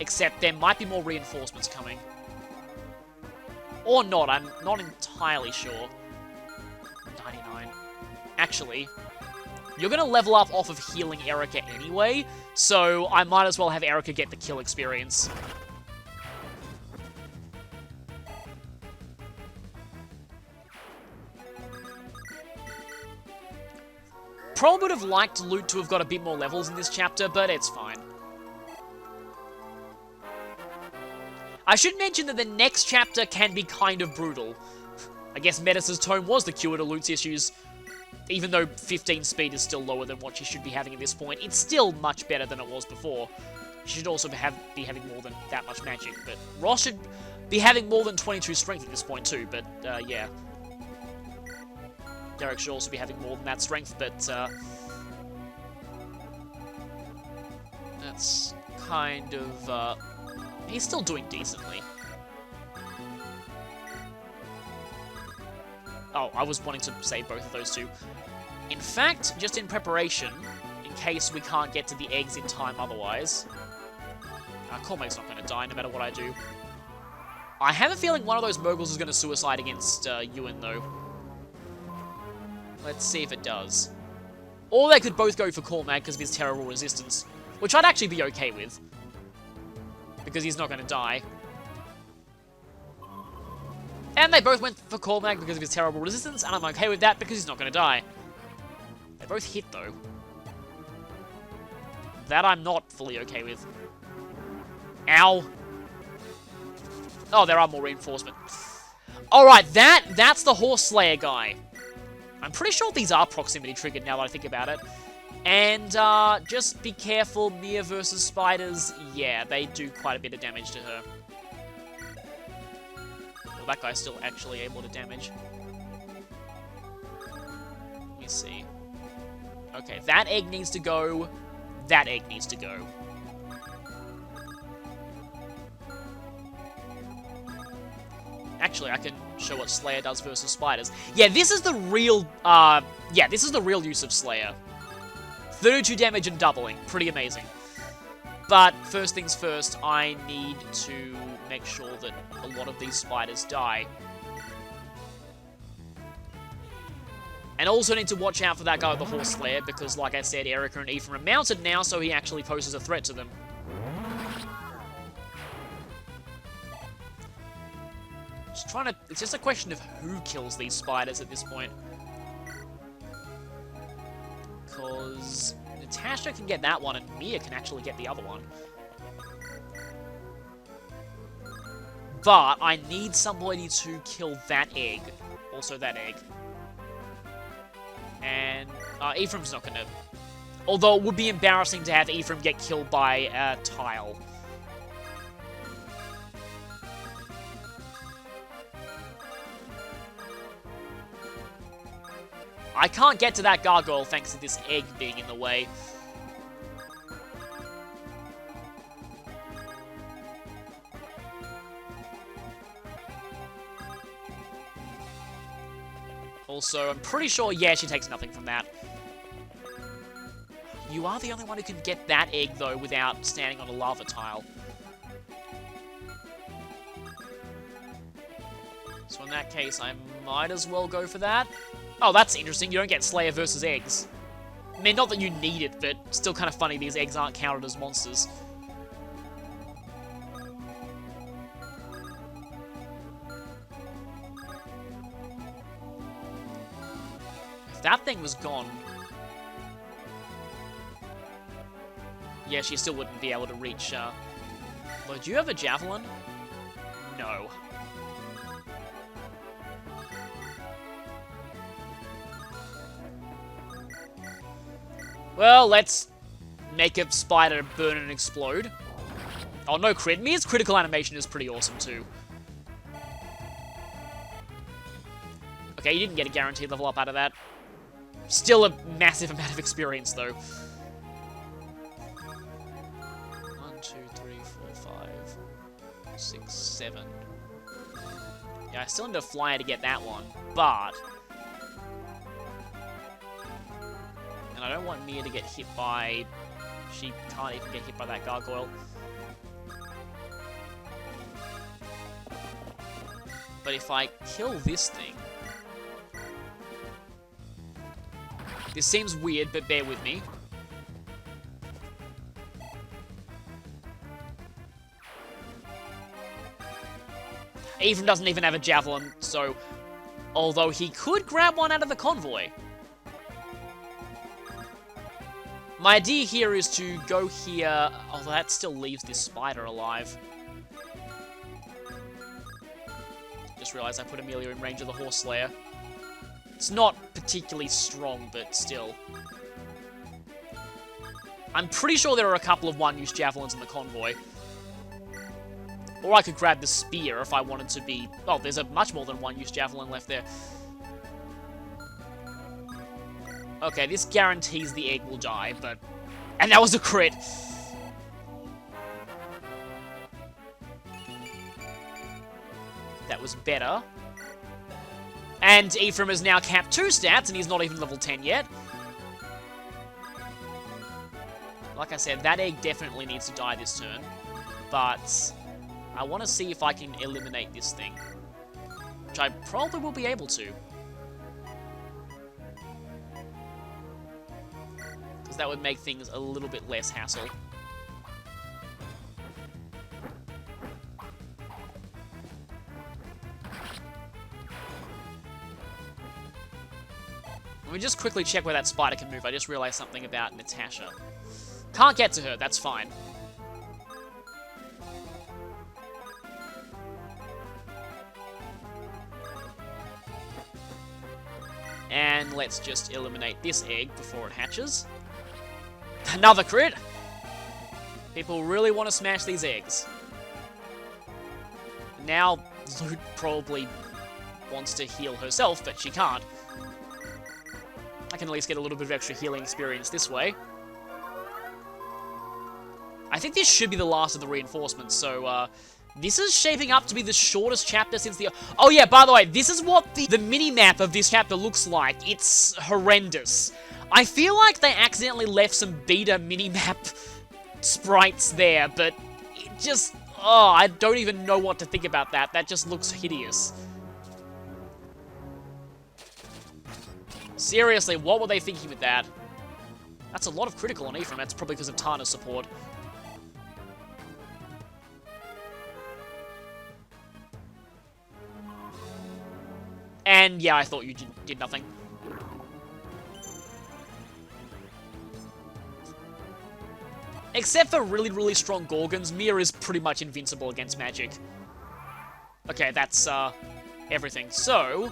Except there might be more reinforcements coming. Or not, I'm not entirely sure. 99. Actually, you're going to level up off of healing Erica anyway, so I might as well have Erica get the kill experience. Probably would have liked Loot to have got a bit more levels in this chapter, but it's fine. I should mention that the next chapter can be kind of brutal. I guess Metis' tome was the cure to Loot's issues. Even though 15 speed is still lower than what she should be having at this point, it's still much better than it was before. She should also be having more than that much magic, but Ross should be having more than 22 strength at this point too, but yeah. Derek should also be having more than that strength, but that's kind of... he's still doing decently. Oh, I was wanting to save both of those two. In fact, just in preparation, in case we can't get to the eggs in time otherwise... Cormac's not going to die no matter what I do. I have a feeling one of those moguls is going to suicide against Ewan, though. Let's see if it does. Or they could both go for Cormac because of his terrible resistance, which I'd actually be okay with. Because he's not going to die. And they both went for Cormac because of his terrible resistance, and I'm okay with that because he's not going to die. They both hit, though. That I'm not fully okay with. Ow. Oh, there are more reinforcement. Alright, that's the Horse Slayer guy. I'm pretty sure these are proximity triggered now that I think about it. And, just be careful, Mia versus spiders. Yeah, they do quite a bit of damage to her. Well, that guy's still actually able to damage. Let me see. Okay, that egg needs to go. That egg needs to go. Actually, I can show what Slayer does versus spiders. Yeah, this is the real, this is the real use of Slayer. 32 damage and doubling. Pretty amazing. But, first things first, I need to make sure that a lot of these spiders die. And also need to watch out for that guy with the Horse Slayer, because, like I said, Erica and Ephraim are mounted now, so he actually poses a threat to them. It's just a question of who kills these spiders at this point. Because Natasha can get that one, and Mia can actually get the other one. But I need somebody to kill that egg. Also that egg. And Ephraim's not gonna... Although it would be embarrassing to have Ephraim get killed by a tile. I can't get to that gargoyle thanks to this egg being in the way. Also, I'm pretty sure, yeah, she takes nothing from that. You are the only one who can get that egg, though, without standing on a lava tile. So in that case, I might as well go for that. Oh, that's interesting. You don't get Slayer versus eggs. I mean, not that you need it, but still kind of funny these eggs aren't counted as monsters. If that thing was gone... Yeah, she still wouldn't be able to reach, Well, do you have a javelin? No. Well, let's make a spider burn and explode. Oh, no crit. Mia's critical animation is pretty awesome, too. Okay, you didn't get a guaranteed level up out of that. Still a massive amount of experience, though. 1, 2, 3, 4, 5, 6, 7. Yeah, I still need a flyer to get that one, but... And I don't want Mia to get hit by... She can't even get hit by that gargoyle. But if I kill this thing... This seems weird, but bear with me. Ephraim doesn't even have a javelin, so... Although he could grab one out of the convoy. My idea here is to go here... Although that still leaves this spider alive. Just realized I put Amelia in range of the Horse Slayer. It's not particularly strong, but still. I'm pretty sure there are a couple of one-use javelins in the convoy. Or I could grab the spear if I wanted to be... Oh, there's a much more than one-use javelin left there. Okay, this guarantees the egg will die, but... And that was a crit! That was better. And Ephraim is now capped 2 stats, and he's not even level 10 yet. Like I said, that egg definitely needs to die this turn. But I want to see if I can eliminate this thing. Which I probably will be able to. Because that would make things a little bit less hassle. Let me just quickly check where that spider can move. I just realized something about Natasha. Can't get to her, that's fine. And let's just eliminate this egg before it hatches. Another crit! People really want to smash these eggs. Now, Loot probably wants to heal herself, but she can't. I can at least get a little bit of extra healing experience this way. I think this should be the last of the reinforcements, so, this is shaping up to be the shortest chapter since the... Oh yeah, by the way, this is what the mini-map of this chapter looks like. It's horrendous. I feel like they accidentally left some beta mini-map sprites there, but it just... Oh, I don't even know what to think about that. That just looks hideous. Seriously, what were they thinking with that? That's a lot of critical on Ephraim. That's probably because of Tana's support. And yeah, I thought you did nothing. Except for really, really strong Gorgons, Mia is pretty much invincible against magic. Okay, that's everything. So...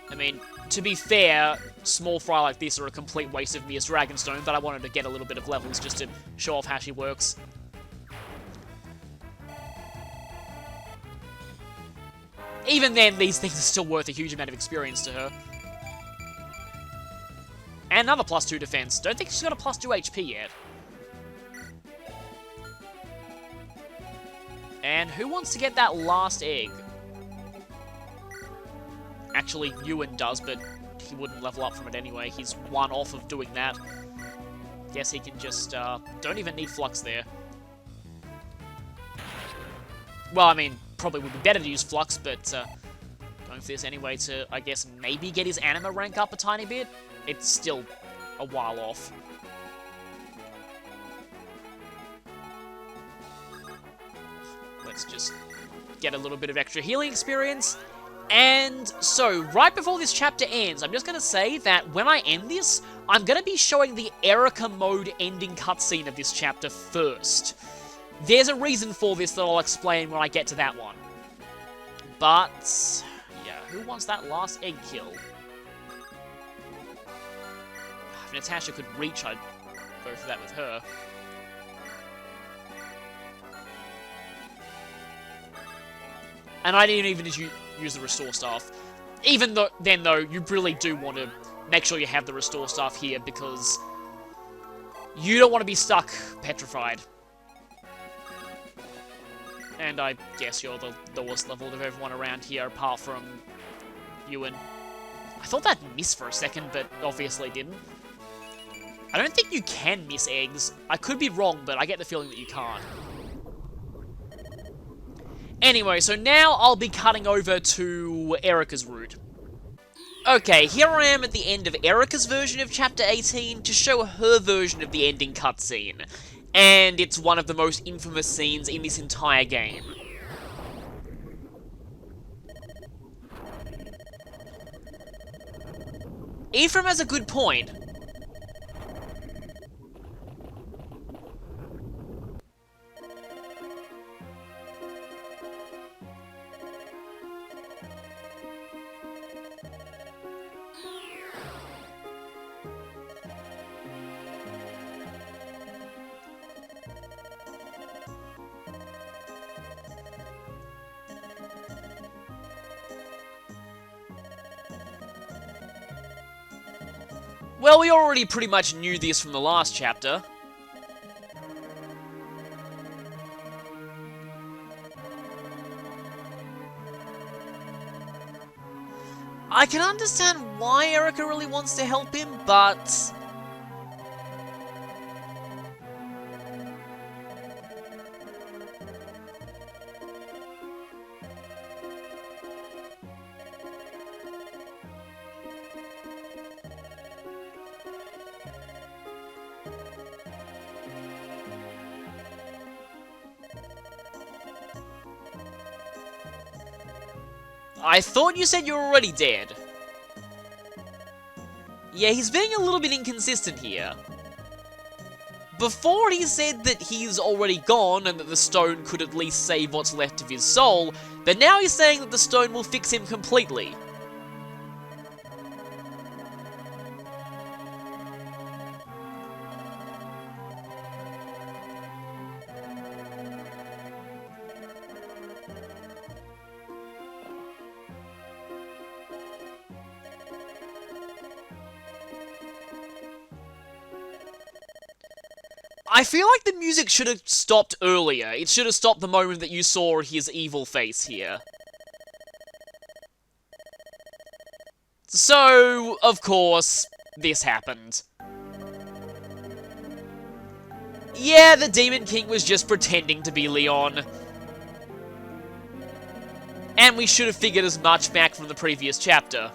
I mean, to be fair, small fry like this are a complete waste of Mia's Dragonstone, but I wanted to get a little bit of levels just to show off how she works. Even then, these things are still worth a huge amount of experience to her. And another +2 defense. Don't think she's got a +2 HP yet. And who wants to get that last egg? Actually, Ewan does, but he wouldn't level up from it anyway. He's one off of doing that. Guess he can just, don't even need Flux there. Well, I mean, probably would be better to use Flux, but, going for this anyway to, I guess, maybe get his Anima rank up a tiny bit. It's still a while off. Let's just get a little bit of extra healing experience. And so, right before this chapter ends, I'm just going to say that when I end this, I'm going to be showing the Erica mode ending cutscene of this chapter first. There's a reason for this that I'll explain when I get to that one. But, yeah, who wants that last egg kill? If Natasha could reach, I'd go for that with her. And I didn't even use the Restore Staff. Even though, then though, you really do want to make sure you have the Restore Staff here, because you don't want to be stuck petrified. And I guess you're the lowest level of everyone around here, apart from Ewan. I thought that missed for a second, but obviously didn't. I don't think you can miss eggs. I could be wrong, but I get the feeling that you can't. Anyway, so now I'll be cutting over to Erica's route. Okay, here I am at the end of Erica's version of Chapter 18 to show her version of the ending cutscene. And it's one of the most infamous scenes in this entire game. Ephraim has a good point. Well, we already pretty much knew this from the last chapter. I can understand why Erica really wants to help him, but... I thought you said you were already dead. Yeah, he's being a little bit inconsistent here. Before he said that he's already gone and that the stone could at least save what's left of his soul, but now he's saying that the stone will fix him completely. I feel like the music should have stopped earlier. It should have stopped the moment that you saw his evil face here. So, of course, this happened. Yeah, the Demon King was just pretending to be Leon. And we should have figured as much back from the previous chapter.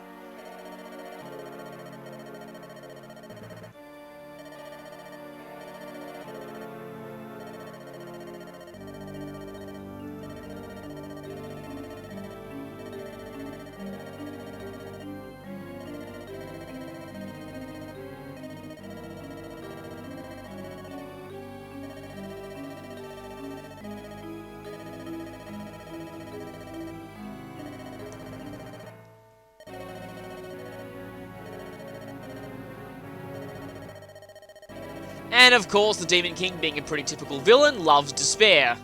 And of course, the Demon King, being a pretty typical villain, loves despair.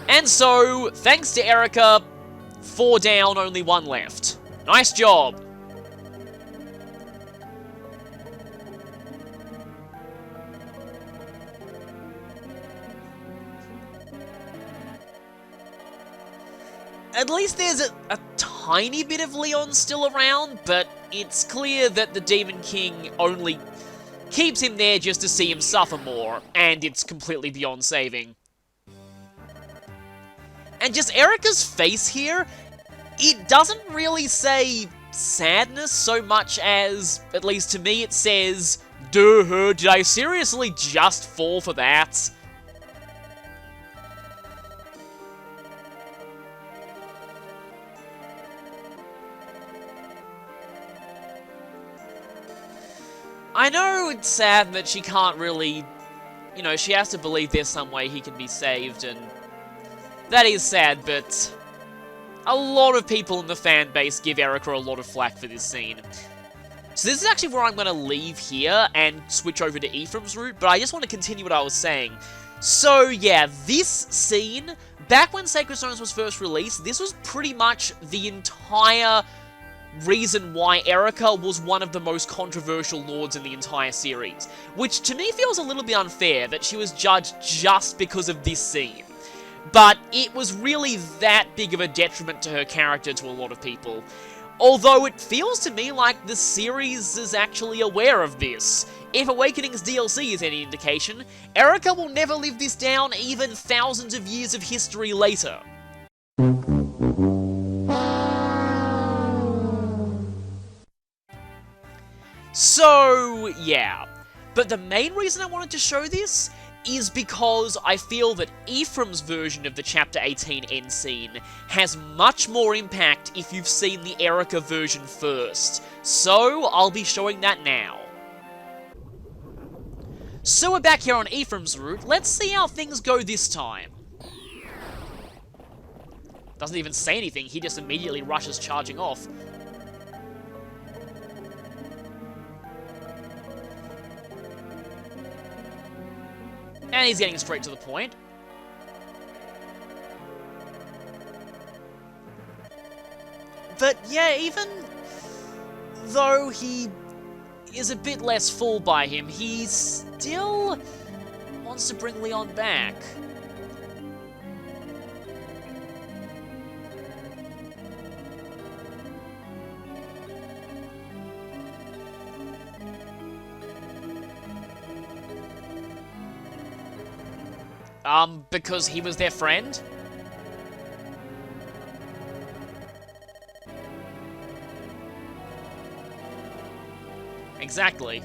And so, thanks to Erica, 4 down, only 1 left. Nice job. At least there's a tiny bit of Leon still around, but it's clear that the Demon King only keeps him there just to see him suffer more, and it's completely beyond saving. And just Erica's face here, it doesn't really say sadness so much as, at least to me, it says, duh, did I seriously just fall for that? I know it's sad that she can't really, you know, she has to believe there's some way he can be saved, and that is sad, but a lot of people in the fan base give Erica a lot of flack for this scene. So this is actually where I'm going to leave here and switch over to Ephraim's route, but I just want to continue what I was saying. So yeah, this scene, back when Sacred Stones was first released, this was pretty much the entire reason why Erica was one of the most controversial lords in the entire series, which to me feels a little bit unfair that she was judged just because of this scene. But it was really that big of a detriment to her character to a lot of people. Although it feels to me like the series is actually aware of this. If Awakening's DLC is any indication, Erica will never live this down even thousands of years of history later. So, yeah. But the main reason I wanted to show this is because I feel that Ephraim's version of the Chapter 18 end scene has much more impact if you've seen the Erica version first. So, I'll be showing that now. So we're back here on Ephraim's route. Let's see how things go this time. Doesn't even say anything, he just immediately rushes charging off. And he's getting straight to the point. But yeah, even though he is a bit less fooled by him, he still wants to bring Leon back. Because he was their friend? Exactly.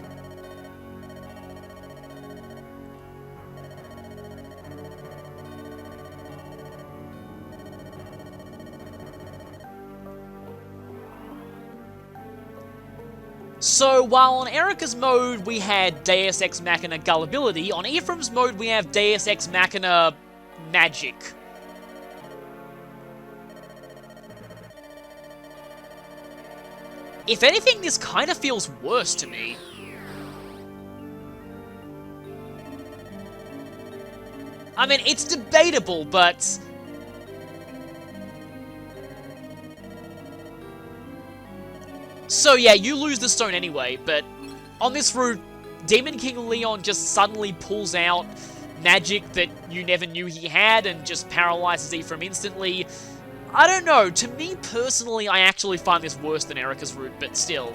So, while on Erica's mode we had Deus Ex Machina gullibility, on Ephraim's mode we have Deus Ex Machina magic. If anything, this kind of feels worse to me. I mean, it's debatable, but... So yeah, you lose the stone anyway, but on this route, Demon King Leon just suddenly pulls out magic that you never knew he had and just paralyzes Ephraim instantly. I don't know, to me personally, I actually find this worse than Erica's route, but still.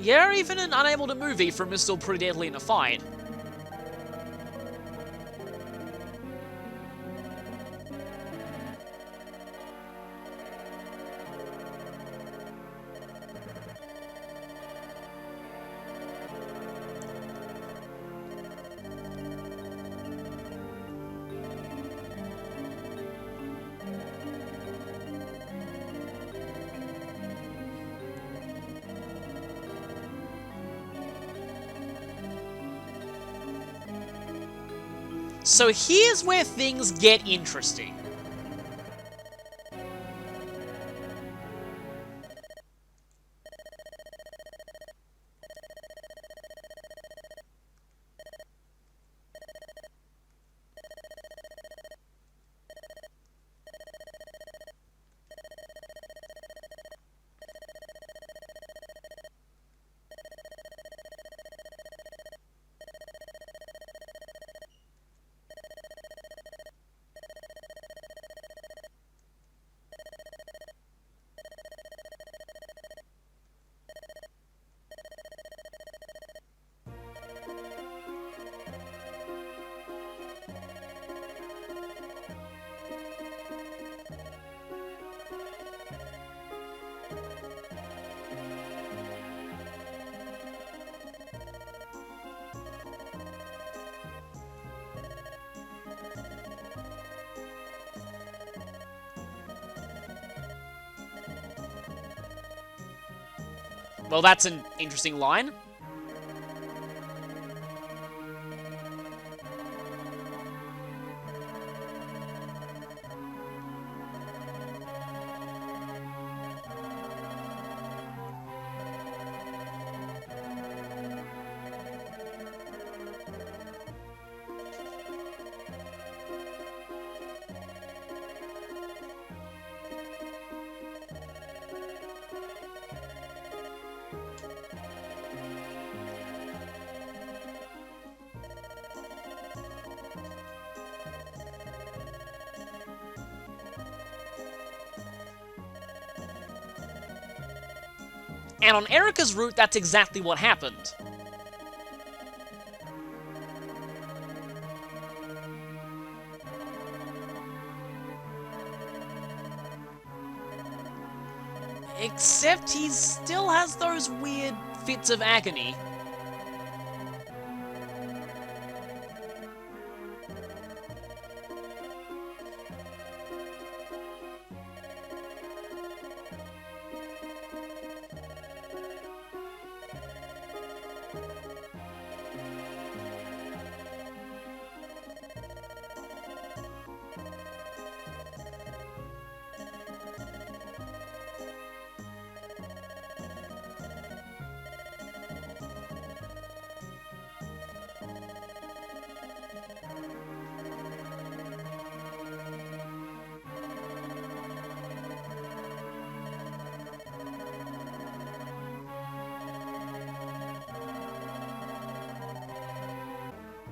Yeah, even an unable to move Ephraim is still pretty deadly in a fight. So here's where things get interesting. Well, that's an interesting line. And on Erica's route, that's exactly what happened. Except he still has those weird fits of agony.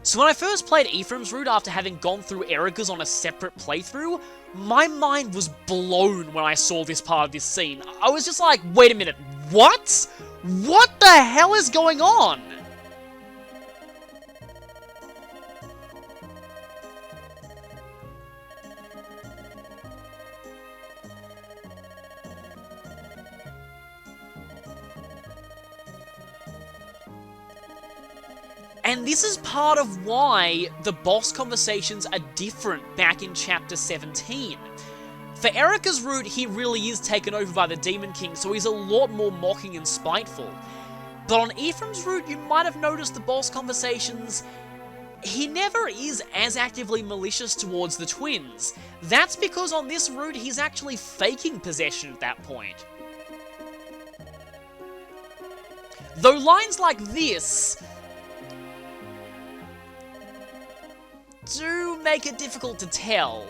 So when I first played Ephraim's route after having gone through Erica's on a separate playthrough, my mind was blown when I saw this part of this scene. I was just like, wait a minute, what? What the hell is going on? And this is part of why the boss conversations are different back in Chapter 17. For Erica's route, he really is taken over by the Demon King, so he's a lot more mocking and spiteful. But on Ephraim's route, you might have noticed the boss conversations, he never is as actively malicious towards the twins. That's because on this route, he's actually faking possession at that point. Though lines like this do make it difficult to tell.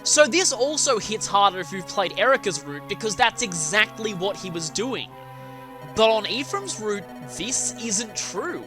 So this also hits harder if you've played Erica's route, because that's exactly what he was doing. But on Ephraim's route, this isn't true.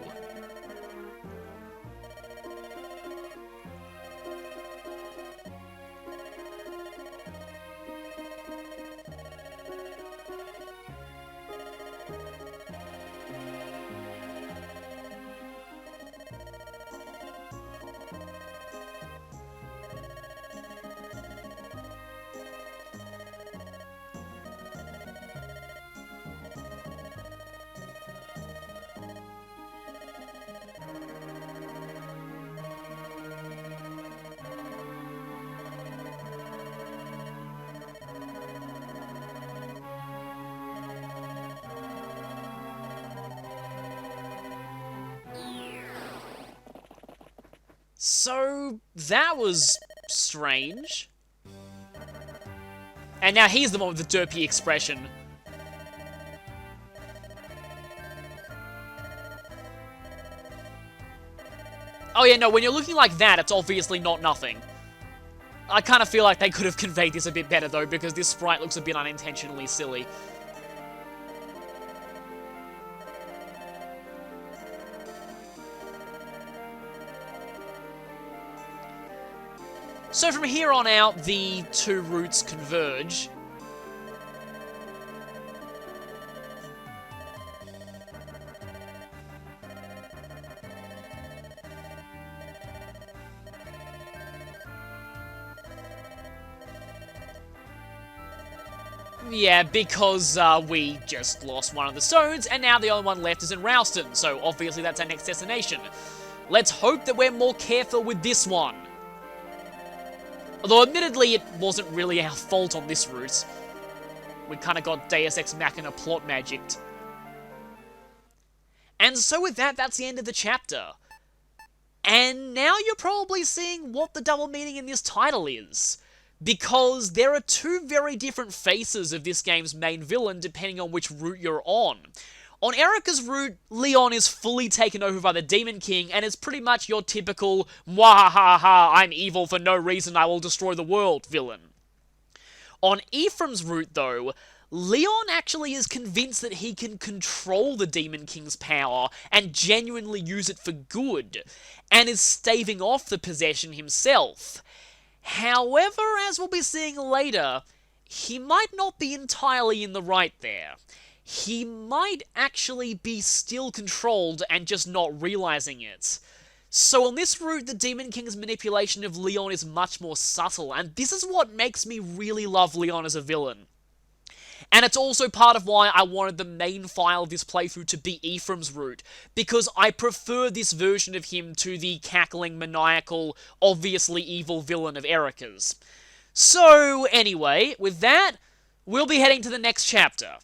So, that was strange. And now he's the one with the derpy expression. Oh yeah, no, when you're looking like that, it's obviously not nothing. I kind of feel like they could have conveyed this a bit better, though, because this sprite looks a bit unintentionally silly. So from here on out, the two routes converge. Yeah, because we just lost one of the stones, and now the only one left is in Ralston, so obviously that's our next destination. Let's hope that we're more careful with this one. Although, admittedly, it wasn't really our fault on this route. We kind of got Deus Ex Machina plot magicked. And so with that, that's the end of the chapter. And now you're probably seeing what the double meaning in this title is. Because there are two very different faces of this game's main villain depending on which route you're on. On Erica's route, Leon is fully taken over by the Demon King and is pretty much your typical "Mwahaha, I'm evil for no reason, I will destroy the world" villain. On Ephraim's route, though, Leon actually is convinced that he can control the Demon King's power and genuinely use it for good, and is staving off the possession himself. However, as we'll be seeing later, he might not be entirely in the right there. He might actually be still controlled and just not realizing it. So on this route, the Demon King's manipulation of Leon is much more subtle, and this is what makes me really love Leon as a villain. And it's also part of why I wanted the main file of this playthrough to be Ephraim's route, because I prefer this version of him to the cackling, maniacal, obviously evil villain of Erica's. So, anyway, with that, we'll be heading to the next chapter.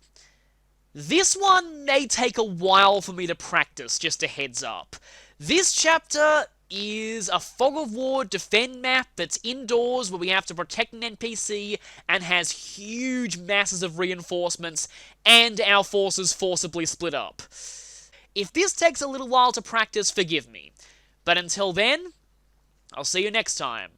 This one may take a while for me to practice, just a heads up. This chapter is a Fog of War defend map that's indoors where we have to protect an NPC and has huge masses of reinforcements and our forces forcibly split up. If this takes a little while to practice, forgive me. But until then, I'll see you next time